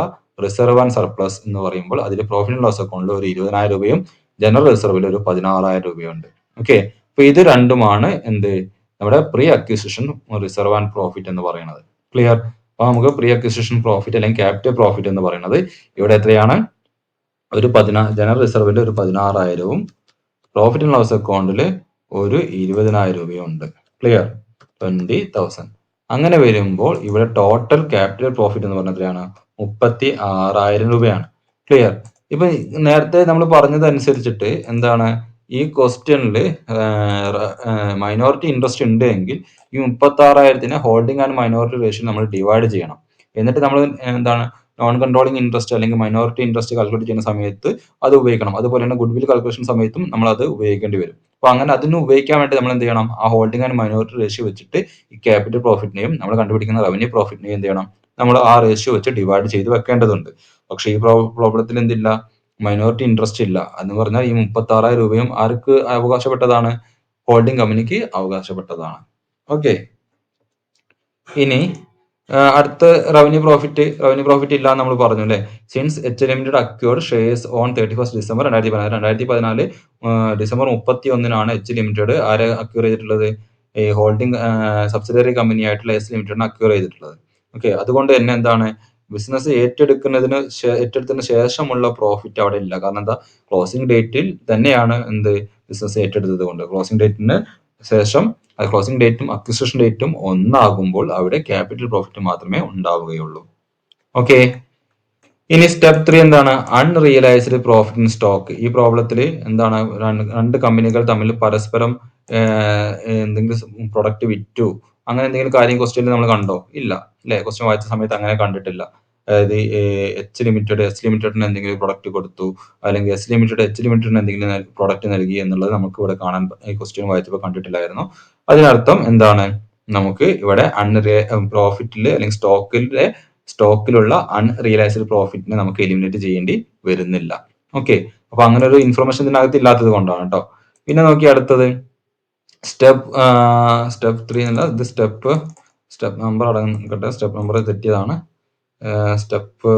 S1: റിസർവ് ആൻഡ് സർപ്ലസ് എന്ന് പറയുമ്പോൾ അതിൽ പ്രോഫിറ്റ് ആൻഡ് ലോസ് അക്കൗണ്ടിൽ ഒരു 20,000 രൂപയും ജനറൽ റിസർവിൽ ഒരു 16,000 രൂപയുണ്ട്. ഓക്കെ, അപ്പൊ ഇത് രണ്ടുമാണ് എന്ത് നമ്മുടെ pre acquisition reserve and profit എന്ന് പറയുന്നത്. ക്ലിയർ? അപ്പൊ നമുക്ക് പ്രീ അക്വിസിഷൻ പ്രോഫിറ്റ് അല്ലെങ്കിൽ ക്യാപിറ്റൽ പ്രോഫിറ്റ് എന്ന് പറയുന്നത് ഇവിടെ എത്രയാണ്? ജനറൽ റിസർവിൽ ഒരു 16,000വും പ്രോഫിറ്റ് ആൻഡ് ലോസ് അക്കൗണ്ടിൽ ഒരു 20,000 രൂപയും ഉണ്ട്. ക്ലിയർ? 20,000. അങ്ങനെ വരുമ്പോൾ ഇവിടെ ടോട്ടൽ ക്യാപിറ്റൽ പ്രോഫിറ്റ് എന്ന് പറഞ്ഞാൽ എത്രയാണ്? 36,000 രൂപയാണ്. ക്ലിയർ? ഇപ്പൊ നേരത്തെ നമ്മൾ പറഞ്ഞതനുസരിച്ചിട്ട് എന്താണ് ഈ ക്വസ്റ്റ്യനിൽ മൈനോറിറ്റി ഇൻട്രസ്റ്റ് ഉണ്ട് എങ്കിൽ ഈ 36,000നെ ഹോൾഡിംഗ് ആൻഡ് മൈനോറിറ്റി റേഷ്യോ നമ്മൾ ഡിവൈഡ് ചെയ്യണം. എന്നിട്ട് നമ്മൾ എന്താണ് നോൺ കൺട്രോളിംഗ് ഇൻട്രസ്റ്റ് അല്ലെങ്കിൽ മൈനോറിറ്റി ഇൻട്രസ്റ്റ് കാൽക്കുലേറ്റ് ചെയ്യുന്ന സമയത്ത് അത് ഉപയോഗിക്കണം. അതുപോലെ തന്നെ ഗുഡ്വിൽ കാൽക്കുലേഷൻ സമയത്തും നമ്മൾ അത് ഉപയോഗിക്കേണ്ടി വരും. അപ്പൊ അങ്ങനെ അതിന് ഉപയോഗിക്കാൻ വേണ്ടി നമ്മൾ എന്ത് ചെയ്യണം? ആ ഹോൾഡിംഗ് ആൻഡ് മൈനോറിറ്റി റേഷ്യോ വെച്ചിട്ട് ഈ ക്യാപിറ്റൽ പ്രോഫിറ്റിനെയും നമ്മൾ കണ്ടുപിടിക്കുന്ന റവന്യൂ പ്രോഫിറ്റിനെയും എന്ത് ചെയ്യണം? നമ്മൾ ആ റേഷ്യോ വെച്ച് ഡിവൈഡ് ചെയ്ത് വെക്കേണ്ടതുണ്ട്. പക്ഷേ ഈ പ്രോബ്ലത്തിൽ എന്തില്ല? മൈനോറിറ്റി ഇൻട്രസ്റ്റ് ഇല്ല. എന്ന് പറഞ്ഞാൽ ഈ 36,000 രൂപയും ആർക്ക് അവകാശപ്പെട്ടതാണ്? ഹോൾഡിംഗ് കമ്പനിക്ക് അവകാശപ്പെട്ടതാണ്. ഓക്കെ, ഇനി അടുത്ത റവന്യൂ പ്രോഫിറ്റ് ഇല്ല നമ്മൾ പറഞ്ഞു അല്ലെ. Since H limited acquired shares on 31 December 2014 December 31 H limited ആരെ അക്വയർ ചെയ്തിട്ടുള്ളത്? ഈ ഹോൾഡിംഗ് സബ്സിഡറി കമ്പനി ആയിട്ടുള്ള എസ് ലിമിറ്റഡിനെ അക്വയർ ചെയ്തിട്ടുള്ളത്. ഓക്കെ, അതുകൊണ്ട് തന്നെ എന്താണ് ബിസിനസ് ഏറ്റെടുത്തതിന് ശേഷമുള്ള പ്രോഫിറ്റ് അവിടെ ഇല്ല. കാരണം എന്താ? ക്ലോസിംഗ് ഡേറ്റിൽ തന്നെയാണ് എന്ത് ബിസിനസ് ഏറ്റെടുത്തത് കൊണ്ട് ക്ലോസിംഗ് ഡേറ്റിന് ശേഷം ക്ലോസിംഗ് ഡേറ്റും അക്വിസിഷൻ ഡേറ്റും ഒന്നാകുമ്പോൾ അവിടെ ക്യാപിറ്റൽ പ്രോഫിറ്റ് മാത്രമേ ഉണ്ടാവുകയുള്ളൂ. ഓക്കെ, ഇനി സ്റ്റെപ്പ് 3 എന്താണ്? Unrealised profit in stock. ഈ പ്രോബ്ലത്തിൽ എന്താണ് രണ്ട് കമ്പനികൾ തമ്മിൽ പരസ്പരം എന്തെങ്കിലും പ്രൊഡക്റ്റ് വിറ്റു അങ്ങനെ എന്തെങ്കിലും കാര്യം ക്വസ്റ്റ്യനിൽ നമ്മൾ കണ്ടോ? ഇല്ല അല്ലെ? ക്വസ്റ്റ്യൻ വായിച്ച സമയത്ത് അങ്ങനെ കണ്ടിട്ടില്ല. അതായത് എച്ച് ലിമിറ്റഡ് എസ് ലിമിറ്റഡിന് എന്തെങ്കിലും പ്രൊഡക്റ്റ് കൊടുത്തു അല്ലെങ്കിൽ എസ് ലിമിറ്റഡ് എച്ച് ലിമിറ്റഡിന് എന്തെങ്കിലും പ്രൊഡക്റ്റ് നൽകി എന്നുള്ളത് നമുക്ക് ഇവിടെ കാണാൻ ഈ ക്വസ്റ്റ്യൻ വായിച്ചപ്പോൾ കണ്ടിട്ടില്ലായിരുന്നു. അതിനർത്ഥം എന്താണ്? നമുക്ക് ഇവിടെ പ്രോഫിറ്റിൽ അല്ലെങ്കിൽ സ്റ്റോക്കിലുള്ള അൺറിയലൈസ്ഡ് പ്രോഫിറ്റിനെ നമുക്ക് എലിമിനേറ്റ് ചെയ്യേണ്ടി വരുന്നില്ല. ഓക്കെ, അപ്പൊ അങ്ങനെ ഒരു ഇൻഫർമേഷൻ ഇതിനകത്ത് ഇല്ലാത്തത് കൊണ്ടാണ് കേട്ടോ. പിന്നെ നോക്കി അടുത്തത് സ്റ്റെപ്പ് 3 എന്നല്ല, ഇത് സ്റ്റെപ്പ് നമ്പർ അടങ്ങട്ടെ. സ്റ്റെപ്പ് നമ്പർ തെറ്റിയതാണ്. സ്റ്റെപ്പ്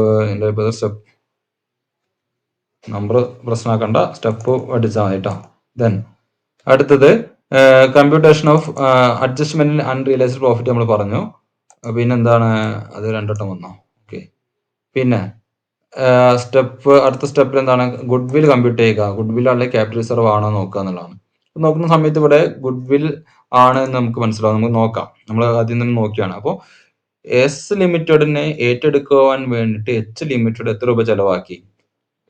S1: നമ്പർ പ്രശ്നമാക്കണ്ട, സ്റ്റെപ്പ് പഠിച്ചാൽ മതി കേട്ടോ. ദെൻ അടുത്തത് computation of adjustment unrealised profit നമ്മൾ പറഞ്ഞു. പിന്നെന്താണ്? അത് രണ്ടോട്ടം വന്നോ? ഓക്കെ, പിന്നെ അടുത്ത സ്റ്റെപ്പിൽ എന്താണ്? ഗുഡ്വിൽ കമ്പ്യൂട്ട് ചെയ്യുക. ഗുഡ്വിൽ അല്ലെങ്കിൽ ക്യാപിറ്റൽ റിസർവ് ആണോ നോക്കുക എന്നുള്ളതാണ്. നോക്കുന്ന സമയത്ത് ഇവിടെ ഗുഡ്വിൽ ആണ് എന്ന് നമുക്ക് മനസ്സിലാവും. നമുക്ക് നോക്കാം. നമ്മൾ ആദ്യം തന്നെ നോക്കിയാണ്. അപ്പോൾ എസ് ലിമിറ്റഡിനെ ഏറ്റെടുക്കുവാൻ വേണ്ടിയിട്ട് എച്ച് ലിമിറ്റഡ് എത്ര രൂപ ചെലവാക്കി?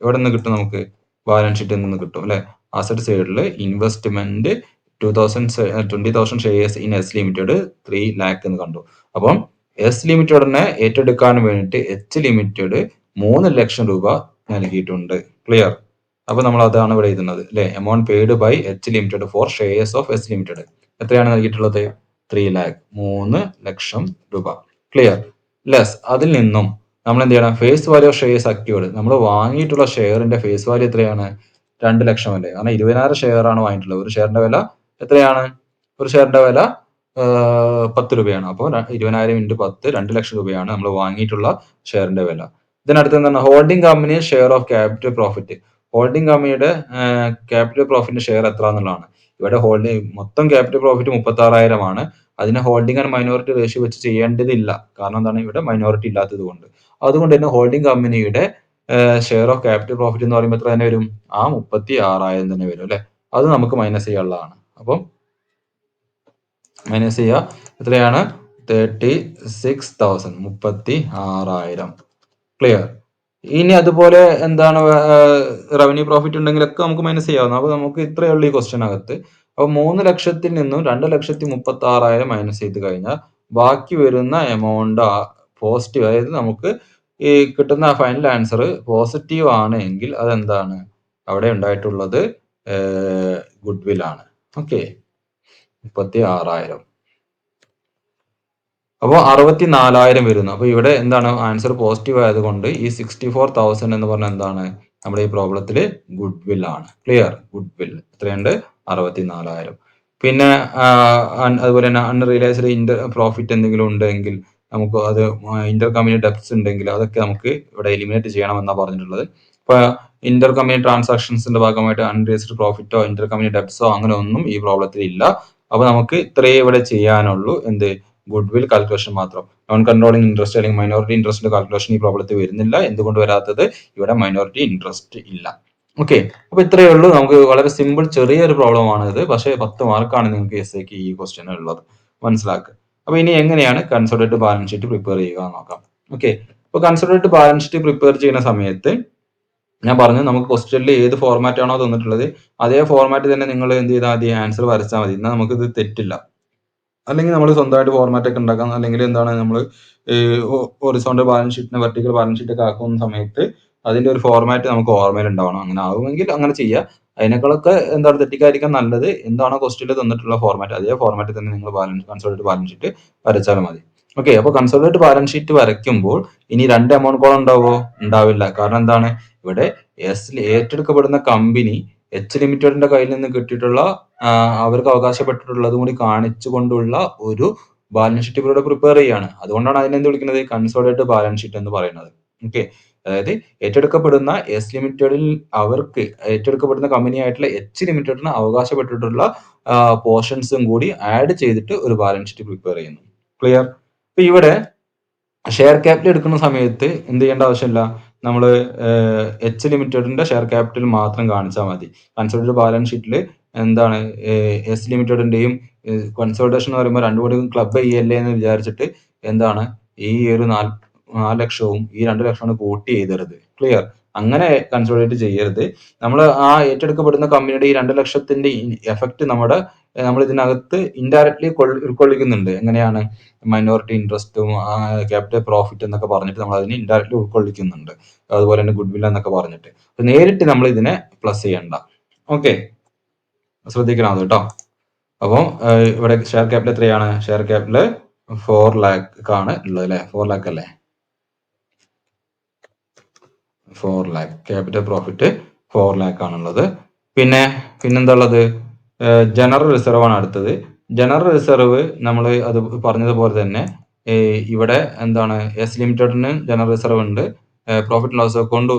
S1: എവിടെ നിന്ന് കിട്ടും? നമുക്ക് ബാലൻസ് ഷീറ്റിൽ നിന്ന് കിട്ടും അല്ലെ. അസറ്റ് സൈഡിൽ investment 20,000 shares in S limited 3 lakh എന്ന് കണ്ടു. അപ്പം എസ് ലിമിറ്റഡിനെ ഏറ്റെടുക്കാൻ വേണ്ടിയിട്ട് എച്ച് ലിമിറ്റഡ് 3 ലക്ഷം രൂപ നൽകിയിട്ടുണ്ട്. ക്ലിയർ? അപ്പൊ നമ്മൾ അതാണ് ഇവിടെ എഴുതുന്നത് അല്ലെ. Amount paid by H limited for shares of S limited എത്രയാണ് നൽകിയിട്ടുള്ളത്? 3 lakh, 3 ലക്ഷം രൂപ. ക്ലിയർ? ലെസ് അതിൽ നിന്നും നമ്മൾ എന്ത് ചെയ്യണം? Face value of shares acquired. നമ്മൾ വാങ്ങിയിട്ടുള്ള ഷെയറിന്റെ ഫേസ് വാല്യൂ എത്രയാണ്? 2 ലക്ഷം അല്ലേ. കാരണം 20,000 ഷെയർ ആണ് വാങ്ങിയിട്ടുള്ളത്. ഒരു ഷെയറിന്റെ വില എത്രയാണ്? ഒരു ഷെയറിന്റെ വില 10 രൂപയാണ്. അപ്പോൾ 20,000 × 10 2 ലക്ഷം രൂപയാണ് നമ്മൾ വാങ്ങിയിട്ടുള്ള ഷെയറിന്റെ വില. ഇതിനടുത്ത് എന്താണ്? Holding company share of capital profit. Holding കമ്പനിയുടെ ക്യാപിറ്റൽ പ്രോഫിറ്റിന്റെ ഷെയർ എത്ര എന്നുള്ളതാണ്. ഇവിടെ മൊത്തം ക്യാപിറ്റൽ പ്രോഫിറ്റ് 36,000 ആണ്. അതിനെ ഹോൾഡിംഗ് ആൻഡ് മൈനോറിറ്റി റേഷ്യോ വെച്ച് ചെയ്യേണ്ടതില്ല. കാരണം എന്താണ്? ഇവിടെ മൈനോറിറ്റി ഇല്ലാത്തത് കൊണ്ട്. അതുകൊണ്ട് തന്നെ ഹോൾഡിംഗ് കമ്പനിയുടെ ഷെയർ ഓഫ് ക്യാപിറ്റൽ പ്രോഫിറ്റ് എന്ന് പറയുമ്പോൾ എത്ര തന്നെ വരും? ആ 36,000 തന്നെ വരും അല്ലെ. അത് നമുക്ക് മൈനസ് ചെയ്യാനുള്ളതാണ്. അപ്പം മൈനസ് ചെയ്യുക. എത്രയാണ്? 36,000, 36,000. ക്ലിയർ? ഇനി അതുപോലെ എന്താണ് റവന്യൂ പ്രോഫിറ്റ് ഉണ്ടെങ്കിലൊക്കെ നമുക്ക് മൈനസ് ചെയ്യാവുന്ന. അപ്പൊ നമുക്ക് ഇത്രയേ ഉള്ളൂ ഈ ക്വസ്റ്റ്യനകത്ത്. അപ്പൊ 3 ലക്ഷത്തിൽ നിന്നും 2,36,000 മൈനസ് ചെയ്ത് കഴിഞ്ഞാൽ ബാക്കി വരുന്ന എമൗണ്ട് പോസിറ്റീവ്, അതായത് നമുക്ക് ഈ കിട്ടുന്ന ഫൈനൽ ആൻസർ പോസിറ്റീവ് ആണ് എങ്കിൽ അതെന്താണ്? അവിടെ ഉണ്ടായിട്ടുള്ളത് ഗുഡ്വിൽ ആണ്. ഓക്കെ, 36,000. അപ്പോൾ 64,000 വരുന്നു. അപ്പോൾ ഇവിടെ എന്താണ്? ആൻസർ പോസിറ്റീവ് ആയതുകൊണ്ട് ഈ 64,000 എന്ന് പറഞ്ഞാൽ എന്താണ്? നമ്മുടെ ഈ പ്രോബ്ലത്തിൽ ഗുഡ്വിൽ ആണ്. ക്ലിയർ? ഗുഡ്വിൽ എത്രയുണ്ട്? 64,000. പിന്നെ അതുപോലെ തന്നെ അൺറിയലൈസ്ഡ് പ്രോഫിറ്റ് എന്തെങ്കിലും ഉണ്ടെങ്കിൽ നമുക്ക് അത് ഇന്റർ കമ്പനി ഡെപ്റ്റ്സ് ഉണ്ടെങ്കിൽ അതൊക്കെ നമുക്ക് ഇവിടെ എലിമിനേറ്റ് ചെയ്യണമെന്നാണ് പറഞ്ഞിട്ടുള്ളത്. ഇപ്പൊ ഇന്റർ കമ്പനി ട്രാൻസാക്ഷൻസിന്റെ ഭാഗമായിട്ട് അൺറിയസ്ഡ് പ്രോഫിറ്റോ ഇന്റർ കമ്പനി ഡെപ്റ്റ്സോ അങ്ങനെ ഒന്നും ഈ പ്രോബ്ലത്തിൽ ഇല്ല. അപ്പൊ നമുക്ക് ഇത്രയേ ഇവിടെ ചെയ്യാനുള്ളൂ. എന്ത്? ഗുഡ് വിൽ കാൽക്കുലേഷൻ മാത്രം. നോൺ കൺട്രോളിംഗ് ഇൻട്രസ്റ്റ് അല്ലെങ്കിൽ മൈനോറിറ്റി ഇൻട്രസ്റ്റിന്റെ കാൽക്കുലേഷൻ ഈ പ്രോബ്ലത്തിൽ വരുന്നില്ല. എന്തുകൊണ്ട് വരാത്തത്? ഇവിടെ മൈനോറിറ്റി ഇൻട്രസ്റ്റ് ഇല്ല. ഓക്കെ, അപ്പൊ ഇത്രയേ ഉള്ളൂ. നമുക്ക് വളരെ സിമ്പിൾ ചെറിയൊരു പ്രോബ്ലം ആണ് ഇത്. പക്ഷേ 10 മാർക്കാണ് നിങ്ങൾക്ക് എസ്ഐക്ക് ഈ ക്വസ്റ്റ്യൻ ഉള്ളത്. മനസ്സിലാക്കുക. അപ്പൊ ഇനി എങ്ങനെയാണ് കൺസോളിഡേറ്റഡ് ബാലൻസ് ഷീറ്റ് പ്രിപ്പയർ ചെയ്യുക എന്ന് നോക്കാം. ഓക്കെ, അപ്പൊ കൺസോളിഡേറ്റഡ് ബാലൻസ് ഷീറ്റ് പ്രിപ്പയർ ചെയ്യുന്ന സമയത്ത് ഞാൻ പറഞ്ഞു നമുക്ക് ക്വസ്റ്റ്യനിൽ ഏത് ഫോർമാറ്റ് ആണോ തന്നിട്ടുള്ളത് അതേ ഫോർമാറ്റ് തന്നെ നിങ്ങൾ എന്ത് ചെയ്താൽ മതി? ആൻസർ വരച്ചാൽ മതി. എന്നാൽ നമുക്ക് ഇത് തെറ്റില്ല. അല്ലെങ്കിൽ നമ്മൾ സ്വന്തമായിട്ട് ഫോർമാറ്റ് ഒക്കെ ഉണ്ടാക്കാം. അല്ലെങ്കിൽ എന്താണ് നമ്മൾ ഹൊറിസോണ്ടൽ ബാലൻസ് ഷീറ്റിനെ വെർട്ടിക്കൽ ബാലൻസ് ഷീറ്റ് ഒക്കെ ആക്കുന്ന സമയത്ത് അതിന്റെ ഒരു ഫോർമാറ്റ് നമുക്ക് ഓർമ്മയിൽ ഉണ്ടാവണം. അങ്ങനെ ആവുമെങ്കിൽ അങ്ങനെ ചെയ്യുക. അതിനേക്കാളൊക്കെ എന്താണ് തെറ്റിക്കാതിരിക്കാൻ നല്ലത് എന്താണോ ക്വസ്റ്റ്യനിൽ തന്നിട്ടുള്ള ഫോർമാറ്റ് അതേ ഫോർമാറ്റിൽ തന്നെ നിങ്ങൾ കൺസോളിഡേറ്റഡ് ബാലൻസ് ഷീറ്റ് വരച്ചാൽ മതി. ഓക്കെ, അപ്പൊ കൺസോളിഡേറ്റഡ് ബാലൻസ് ഷീറ്റ് വരയ്ക്കുമ്പോൾ ഇനി രണ്ട് എമൗണ്ട് കോളം ഉണ്ടാവോ? ഉണ്ടാവില്ല. കാരണം എന്താണ്? ഇവിടെ ഏറ്റെടുക്കപ്പെടുന്ന കമ്പനി എച്ച് ലിമിറ്റഡിന്റെ കയ്യിൽ നിന്ന് കിട്ടിയിട്ടുള്ള അവർക്ക് അവകാശപ്പെട്ടിട്ടുള്ളതും കൂടി കാണിച്ചുകൊണ്ടുള്ള ഒരു ബാലൻസ് ഷീറ്റ് ഇവരുടെ പ്രിപ്പയർ ചെയ്യാണ്. അതുകൊണ്ടാണ് അതിനെന്ത് വിളിക്കുന്നത്? കൺസോളിഡേറ്റഡ് ബാലൻസ് ഷീറ്റ് എന്ന് പറയുന്നത്. ഓക്കെ, അതായത് ഏറ്റെടുക്കപ്പെടുന്ന എസ് ലിമിറ്റഡിൽ അവർക്ക് ഏറ്റെടുക്കപ്പെടുന്ന കമ്പനി ആയിട്ടുള്ള എച്ച് ലിമിറ്റഡിന് അവകാശപ്പെട്ടിട്ടുള്ള പോർഷൻസും കൂടി ആഡ് ചെയ്തിട്ട് ഒരു ബാലൻസ് ഷീറ്റ് പ്രിപ്പയർ ചെയ്യുന്നു. ക്ലിയർ? അപ്പൊ ഇവിടെ ഷെയർ ക്യാപിറ്റൽ എടുക്കുന്ന സമയത്ത് എന്ത് ചെയ്യേണ്ട ആവശ്യമില്ല. നമ്മൾ എച്ച് ലിമിറ്റഡിന്റെ ഷെയർ ക്യാപിറ്റൽ മാത്രം കാണിച്ചാൽ മതി. കൺസോളിഡേറ്റഡ് ബാലൻസ് ഷീറ്റിൽ എന്താണ് എസ് ലിമിറ്റഡിന്റെയും കൺസോളിഡേഷൻ എന്ന് പറയുമ്പോൾ രണ്ടും കൂടി ക്ലബ് ചെയ്യല്ലേ എന്ന് വിചാരിച്ചിട്ട് എന്താണ് ഈ ഒരു 4 ലക്ഷവും ഈ 2 ലക്ഷവും കൂട്ടി എഴുതരുത്. ക്ലിയർ? അങ്ങനെ കൺസോളിഡേറ്റ് ചെയ്യരുത്. നമ്മൾ ആ ഏറ്റെടുക്കപ്പെടുന്ന കമ്പനിയുടെ ഈ 2 ലക്ഷത്തിന്റെ എഫക്ട് നമ്മൾ ഇതിനകത്ത് ഇൻഡയറക്ട്ലി ഉൾക്കൊള്ളിക്കുന്നുണ്ട്. എങ്ങനെയാണ്? മൈനോറിറ്റി ഇൻട്രസ്റ്റും ക്യാപിറ്റൽ പ്രോഫിറ്റ് എന്നൊക്കെ പറഞ്ഞിട്ട് നമ്മൾ അതിനെ ഇൻഡയറക്ട്ലി ഉൾക്കൊള്ളിക്കുന്നുണ്ട്. അതുപോലെ തന്നെ ഗുഡ് വിൽ എന്നൊക്കെ പറഞ്ഞിട്ട്. നേരിട്ട് നമ്മൾ ഇതിനെ പ്ലസ് ചെയ്യണ്ട. ഓക്കെ, ശ്രദ്ധിക്കണം അത് കേട്ടോ. അപ്പം ഇവിടെ ഷെയർ ക്യാപിറ്റൽ എത്രയാണ്? ഷെയർ ക്യാപിറ്റൽ 4 lakh ആണ് ഉള്ളത് അല്ലെ? 4 lakh അല്ലേ? 4 lakh. ക്യാപിറ്റൽ പ്രോഫിറ്റ് 4 lakh ആണുള്ളത്. പിന്നെന്താ ഉള്ളത്? ജനറൽ റിസർവ് ആണ് അടുത്തത്. ജനറൽ റിസർവ് നമ്മൾ അത് പറഞ്ഞതുപോലെ തന്നെ ഇവിടെ എന്താണ് എസ് ലിമിറ്റഡിന് ജനറൽ റിസർവ് ഉണ്ട്. പ്രോഫിറ്റ് ലോസ് അക്കൗണ്ട്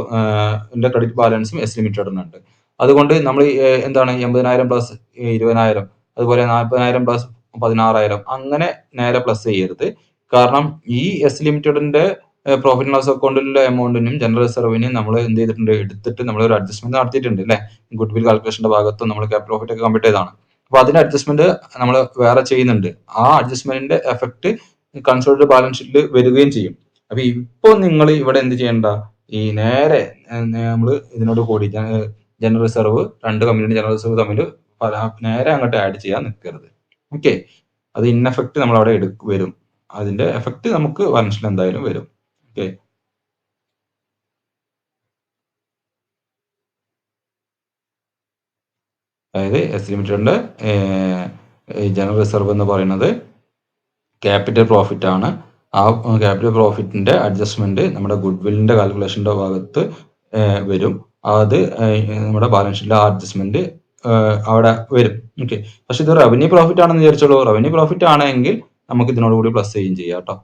S1: ക്രെഡിറ്റ് ബാലൻസും എസ് ലിമിറ്റഡിനുണ്ട്. അതുകൊണ്ട് നമ്മൾ എന്താണ് 80,000 പ്ലസ് 20,000 അതുപോലെ 40,000 പ്ലസ് 16,000 അങ്ങനെ നേരെ പ്ലസ് ചെയ്യരുത്. കാരണം ഈ എസ് ലിമിറ്റഡിന്റെ പ്രോഫിറ്റ് ലോസ് അക്കൗണ്ടിലെ എമൗണ്ടിനും ജനറൽ റിസർവിനും നമ്മൾ എന്ത് ചെയ്തിട്ടുണ്ട്? എടുത്തിട്ട് നമ്മൾ ഒരു അഡ്ജസ്റ്റ്മെന്റ് നടത്തിയിട്ടുണ്ട് അല്ലെ? ഗുഡ് വിൽ കാൽക്കുലേഷന്റെ ഭാഗത്തും നമ്മൾ ക്യാപിറ്റൽ പ്രോഫിറ്റ് ഒക്കെ കമ്പ്യൂട്ട് ചെയ്താണ്. അപ്പൊ അതിന്റെ അഡ്ജസ്റ്റ്മെന്റ് നമ്മൾ വേറെ ചെയ്യുന്നുണ്ട്. ആ അഡ്ജസ്റ്റ്മെന്റിന്റെ എഫക്ട് കൺസോളിഡേറ്റഡ് ബാലൻസ് ഷീറ്റിൽ വരികയും ചെയ്യും. അപ്പൊ ഇപ്പൊ നിങ്ങൾ ഇവിടെ എന്ത് ചെയ്യണ്ട? ഈ നേരെ നമ്മൾ ഇതിനോട് കൂടി ജനറൽ റിസർവ് രണ്ട് കമ്പനിയുടെ ജനറൽ റിസർവ് തമ്മിൽ നേരെ അങ്ങോട്ട് ആഡ് ചെയ്യാൻ നിൽക്കരുത്. ഓക്കെ, അത് ഇൻ എഫക്ട് നമ്മൾ അവിടെ വരും. അതിന്റെ എഫക്ട് നമുക്ക് ബാലൻസ് ഷീറ്റിൽ എന്തായാലും വരും. ഓക്കെ, അതായത് എസ് ലിമിറ്റഡിന്റെ ജനറൽ റിസർവ് എന്ന് പറയുന്നത് ക്യാപിറ്റൽ പ്രോഫിറ്റ് ആണ്. ആ ക്യാപിറ്റൽ പ്രോഫിറ്റിന്റെ അഡ്ജസ്റ്റ്മെന്റ് നമ്മുടെ ഗുഡ് വില്ലിന്റെ കാൽക്കുലേഷന്റെ ഭാഗത്ത് വരും. അത് നമ്മുടെ ബാലൻസ് ഷീറ്റിലെ ആ അഡ്ജസ്റ്റ്മെന്റ് അവിടെ വരും. ഓക്കെ, പക്ഷെ ഇത് റവന്യൂ പ്രോഫിറ്റ് ആണെന്ന് വിചാരിച്ചോളൂ. റവന്യൂ പ്രോഫിറ്റ് ആണെങ്കിൽ നമുക്ക് ഇതിനോട് കൂടി പ്ലസ് ചെയ്യുകയും ചെയ്യാം കേട്ടോ.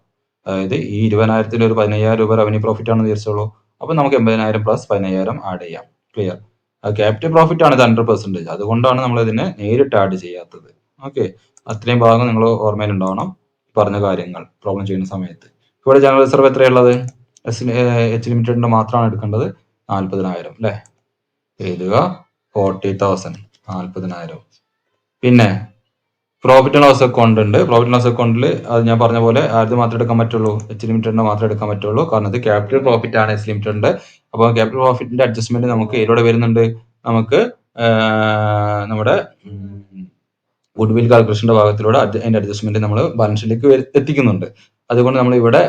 S1: അതായത് ഈ 20,000 ഒരു 15,000 രൂപ റവന്യൂ പ്രോഫിറ്റ് ആണെന്ന് വിചാരിച്ചോളൂ. അപ്പൊ നമുക്ക് 80,000 പ്ലസ് 15,000 ആഡ് ചെയ്യാം. ക്ലിയർ? ക്യാപിറ്റൽ പ്രോഫിറ്റ് ആണ് ഇത് 100%. അതുകൊണ്ടാണ് നമ്മൾ ഇതിനെ നേരിട്ട് ആഡ് ചെയ്യാത്തത്. ഓക്കെ, അത്രയും ഭാഗം നിങ്ങൾ ഓർമ്മയിൽ ഉണ്ടാവണം പറഞ്ഞ കാര്യങ്ങൾ പ്രോബ്ലം ചെയ്യുന്ന സമയത്ത്. ഇവിടെ ജനറൽ റിസർവ് എത്രയുള്ളത്? എച്ച് ലിമിറ്റഡിന്റെ മാത്രമാണ് എടുക്കേണ്ടത്. 40,000 അല്ലെ? എഴുതുക 40,000 40,000. പിന്നെ പ്രോഫിറ്റ് ആൻഡ് ലോസ് അക്കൗണ്ട് ഉണ്ട്. പ്രോഫിറ്റ് ലോസ് അക്കൗണ്ടിൽ അത് ഞാൻ പറഞ്ഞ പോലെ ആദ്യം മാത്രമേ എടുക്കാൻ പറ്റുള്ളൂ. എച്ച് ലിമിറ്റഡിന് മാത്രമേ എടുക്കാൻ പറ്റുള്ളൂ. കാരണം ഇത് ക്യാപിറ്റൽ പ്രോഫിറ്റ് ആണ് എച്ച് ലിമിറ്റഡിന്റെ. അപ്പോൾ ക്യാപിറ്റൽ പ്രോഫിറ്റിന്റെ അഡ്ജസ്റ്റ്മെന്റ് നമുക്ക് ഇതിലൂടെ വരുന്നുണ്ട്. നമുക്ക് നമ്മുടെ ഗുഡ് വിൽ കാൽക്കുലേഷന്റെ ഭാഗത്തിലൂടെ അതിന്റെ അഡ്ജസ്റ്റ്മെന്റ് നമ്മൾ ബാലൻസ് ഷീറ്റിലേക്ക് എത്തിക്കുന്നുണ്ട്. അതുകൊണ്ട് നമ്മൾ ഇവിടെ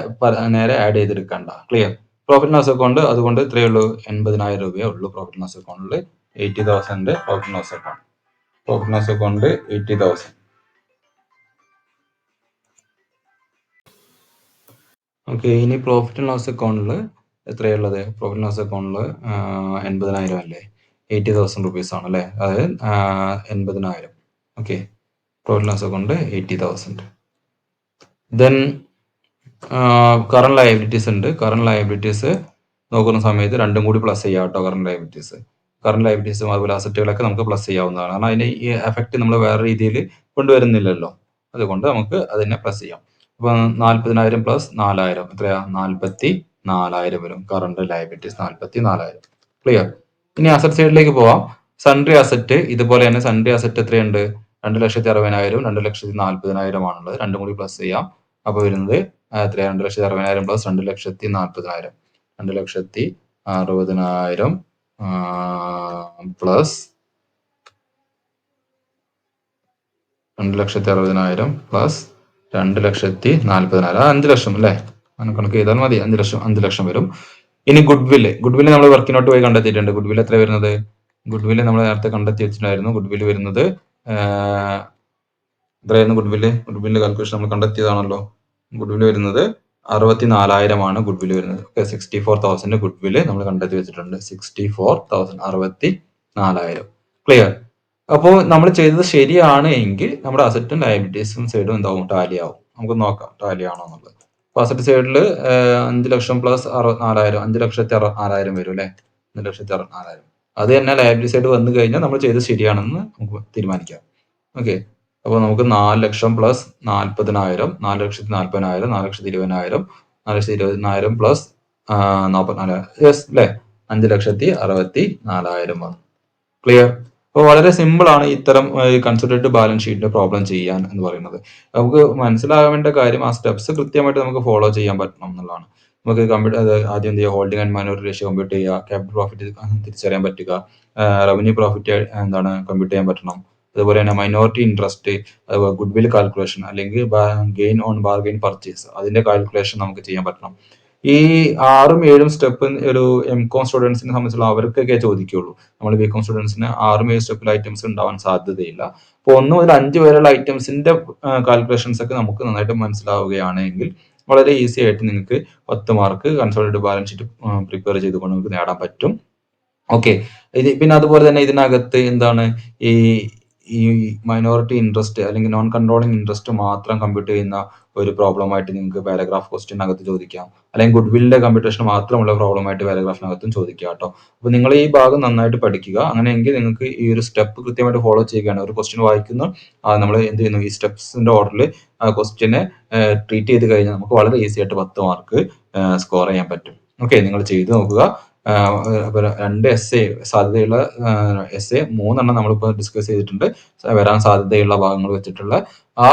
S1: നേരെ ആഡ് ചെയ്തെടുക്കണ്ട. ക്ലിയർ? പ്രോഫിറ്റ് ലോസ് അക്കൗണ്ട് അതുകൊണ്ട് ഇത്രയേ ഉള്ളൂ, 80,000 രൂപയേ ഉള്ളൂ. പ്രോഫിറ്റ് ലോസ് അക്കൗണ്ടിൽ 80,000 profit loss account. Profit loss account 80,000. Okay, ഇനി പ്രോഫിറ്റ് ആൻഡ് ലോസ് അക്കൗണ്ടിൽ എത്രയുള്ളത്? പ്രോഫിറ്റ് ലോസ് അക്കൗണ്ടിൽ 80,000 അല്ലേ? 80,000 റുപ്പീസ് ആണ് അല്ലേ? അതായത് 80,000. Okay, profit loss account 80,000. Then current liabilities ഉണ്ട്. കറണ്ട് ലയബിലിറ്റീസ് നോക്കുന്ന സമയത്ത് രണ്ടും കൂടി പ്ലസ് ചെയ്യാം കേട്ടോ. കറണ്ട് ലയബിലിറ്റീസും അതുപോലെ അസറ്റുകളൊക്കെ നമുക്ക് പ്ലസ് ചെയ്യാവുന്നതാണ്. കാരണം അതിന്റെ ഈ എഫക്റ്റ് നമ്മൾ വേറെ രീതിയിൽ കൊണ്ടുവരുന്നില്ലല്ലോ. അതുകൊണ്ട് നമുക്ക് അതിനെ പ്ലസ് ചെയ്യാം. അപ്പൊ 40,000 പ്ലസ് 4,000 എത്രയാ? 44,000 വരും. Current liabilities 44,000. ക്ലിയർ? ഇനി അസറ്റ് സൈഡിലേക്ക് പോവാം. സൺഡ്രി അസറ്റ് ഇതുപോലെ തന്നെ. സൺഡ്രി അസറ്റ് എത്രയുണ്ട്? 2,60,000 2,40,000 ആണുള്ളത്. രണ്ടും കൂടി പ്ലസ് ചെയ്യാം. അപ്പൊ വരുന്നത് എത്രയാ? 2,60,000 പ്ലസ് 2,40,000. 2,60,000 plus 2,60,000 plus 2,40,000. 5 ലക്ഷം അല്ലേ? അങ്ങനെ കണക്ക് ചെയ്താൽ മതി. 5 ലക്ഷം വരും. ഇനി ഗുഡ്വില്ല് നമ്മൾ വർക്കിനോട്ട് പോയി കണ്ടെത്തിയിട്ടുണ്ട്. ഗുഡ്വില്ല് എത്ര വരുന്നത്? ഗുഡ്വില്ല് നമ്മൾ നേരത്തെ കണ്ടെത്തി വെച്ചിട്ടുണ്ടായിരുന്നു. ഗുഡ്വില്ല് വരുന്നത് എത്രയായിരുന്നു? ഗുഡ്വില്ല് കാൽക്കുലേഷൻ നമ്മൾ കണ്ടെത്തിയതാണല്ലോ. ഗുഡ്വില്ല് വരുന്നത് 64,000 ആണ് ഗുഡ്വില്ല് വരുന്നത്. 64,000 ഗുഡ്വില്ല് നമ്മൾ കണ്ടെത്തി വെച്ചിട്ടുണ്ട്. 64,000 64,000. ക്ലിയർ? അപ്പോൾ നമ്മൾ ചെയ്തത് ശരിയാണ് എങ്കിൽ നമ്മുടെ അസറ്റും ലയബിലിറ്റീസും സൈഡും എന്താവും? ടാലി ആവും. നമുക്ക് നോക്കാം ടാലി ആണോ എന്നുള്ളത്. അപ്പൊ അസറ്റ് സൈഡിൽ 5 ലക്ഷം പ്ലസ് 64,000 5,64,000 വരും അല്ലെ? 5,64,000. അത് തന്നെ ലയബിലിറ്റി സൈഡ് വന്നു കഴിഞ്ഞാൽ നമ്മൾ ചെയ്തത് ശരിയാണെന്ന് നമുക്ക് തീരുമാനിക്കാം. ഓക്കെ. അപ്പോൾ നമുക്ക് 4 ലക്ഷം പ്ലസ് 40,000 4,40,000 4,20,000 4,20,000 പ്ലസ് 44,000 യെസ് അല്ലെ? 5,64,000 വന്നു. ക്ലിയർ? അപ്പോൾ വളരെ സിമ്പിൾ ആണ് ഇത്തരം കൺസോളിഡേറ്റഡ് ബാലൻസ് ഷീറ്റിന്റെ പ്രോബ്ലം ചെയ്യാൻ എന്ന് പറയുന്നത്. നമുക്ക് മനസ്സിലാവേണ്ട കാര്യം ആ സ്റ്റെപ്സ് കൃത്യമായിട്ട് നമുക്ക് ഫോളോ ചെയ്യാൻ പറ്റണം എന്നുള്ളതാണ്. നമുക്ക് ആദ്യം എന്ത് ചെയ്യുക? Holding and minority ratio compute ചെയ്യുക, ക്യാപിറ്റൽ പ്രോഫിറ്റ് തിരിച്ചറിയാൻ പറ്റുക, റവന്യൂ പ്രോഫിറ്റ് എന്താണ് കമ്പ്യൂട്ട് ചെയ്യാൻ പറ്റണം. അതുപോലെ തന്നെ മൈനോറിറ്റി ഇൻട്രസ്റ്റ്, ഗുഡ്വിൽ കാൽക്കുലേഷൻ അല്ലെങ്കിൽ ഗെയിൻ ഓൺ ബാർഗെയിൻ പർച്ചേസ് അതിന്റെ കാൽക്കുലേഷൻ നമുക്ക് ചെയ്യാൻ പറ്റണം. ഈ 6ഉം 7ഉം സ്റ്റെപ്പ് ഒരു എംകോം സ്റ്റുഡൻസിനെ സംബന്ധിച്ചുള്ള അവർക്കൊക്കെ ചോദിക്കുള്ളൂ. നമ്മൾ ബികോം സ്റ്റുഡൻസിന് 6ഉം 7 സ്റ്റെപ്പിൽ ഐറ്റംസ് ഉണ്ടാവാൻ സാധ്യതയില്ല. അപ്പോൾ 1 മുതൽ 5 വരെയുള്ള ഐറ്റംസിന്റെ കാൽക്കുലേഷൻസ് ഒക്കെ നമുക്ക് നന്നായിട്ട് മനസ്സിലാവുകയാണെങ്കിൽ വളരെ ഈസി ആയിട്ട് നിങ്ങൾക്ക് 10 mark consolidated balance sheet prepare ചെയ്തുകൊണ്ട് നിങ്ങൾക്ക് നേടാൻ പറ്റും. ഓക്കെ. പിന്നെ അതുപോലെ തന്നെ ഇതിനകത്ത് എന്താണ് ഈ ഈ മൈനോറിറ്റി ഇൻട്രസ്റ്റ് അല്ലെങ്കിൽ നോൺ കൺട്രോളിംഗ് ഇൻട്രസ്റ്റ് മാത്രം കമ്പ്യൂട്ട് ചെയ്യുന്ന ഒരു പ്രോബ്ലമായിട്ട് നിങ്ങൾക്ക് പാരഗ്രാഫ് ക്വസ്റ്റ്യനകത്ത് ചോദിക്കാം. അല്ലെങ്കിൽ ഗുഡ്വില്ലിന്റെ കമ്പ്യൂട്ടേഷൻ മാത്രമുള്ള പ്രോബ്ലമായിട്ട് പാരഗ്രാഫിനകത്തും ചോദിക്കാം കേട്ടോ. അപ്പൊ നിങ്ങൾ ഈ ഭാഗം നന്നായിട്ട് പഠിക്കുക. അങ്ങനെയെങ്കിൽ നിങ്ങൾക്ക് ഈ ഒരു സ്റ്റെപ്പ് കൃത്യമായിട്ട് ഫോളോ ചെയ്യുകയാണ്. ഒരു ക്വസ്റ്റ്യൻ വായിക്കുന്നു, നമ്മൾ എന്ത് ചെയ്യുന്നു? ഈ സ്റ്റെപ്സിന്റെ ഓർഡറിൽ ആ ക്വസ്റ്റ്യനെ ട്രീറ്റ് ചെയ്ത് കഴിഞ്ഞാൽ നമുക്ക് വളരെ ഈസി ആയിട്ട് 10 മാർക്ക് സ്കോർ ചെയ്യാൻ പറ്റും. ഓക്കെ, നിങ്ങൾ ചെയ്ത് നോക്കുക. 2 എസ് എ സാധ്യതയുള്ള എസ് എ 3 നമ്മളിപ്പോൾ ഡിസ്കസ് ചെയ്തിട്ടുണ്ട്. വരാൻ സാധ്യതയുള്ള ഭാഗങ്ങൾ വെച്ചിട്ടുള്ള ആ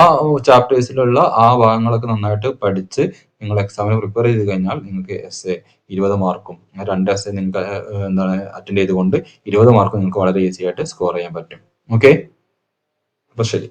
S1: ചാപ്റ്റേഴ്സിലുള്ള ആ ഭാഗങ്ങളൊക്കെ നന്നായിട്ട് പഠിച്ച് നിങ്ങൾ എക്സാമിന് പ്രിപ്പയർ ചെയ്ത് കഴിഞ്ഞാൽ നിങ്ങൾക്ക് എസ് എ 20 മാർക്കും 2 എസ് എ നിങ്ങൾക്ക് എന്താണ് അറ്റൻഡ് ചെയ്തുകൊണ്ട് 20 മാർക്കും നിങ്ങൾക്ക് വളരെ ഈസി ആയിട്ട് സ്കോർ ചെയ്യാൻ പറ്റും. ഓക്കെ, അപ്പൊ ശരി.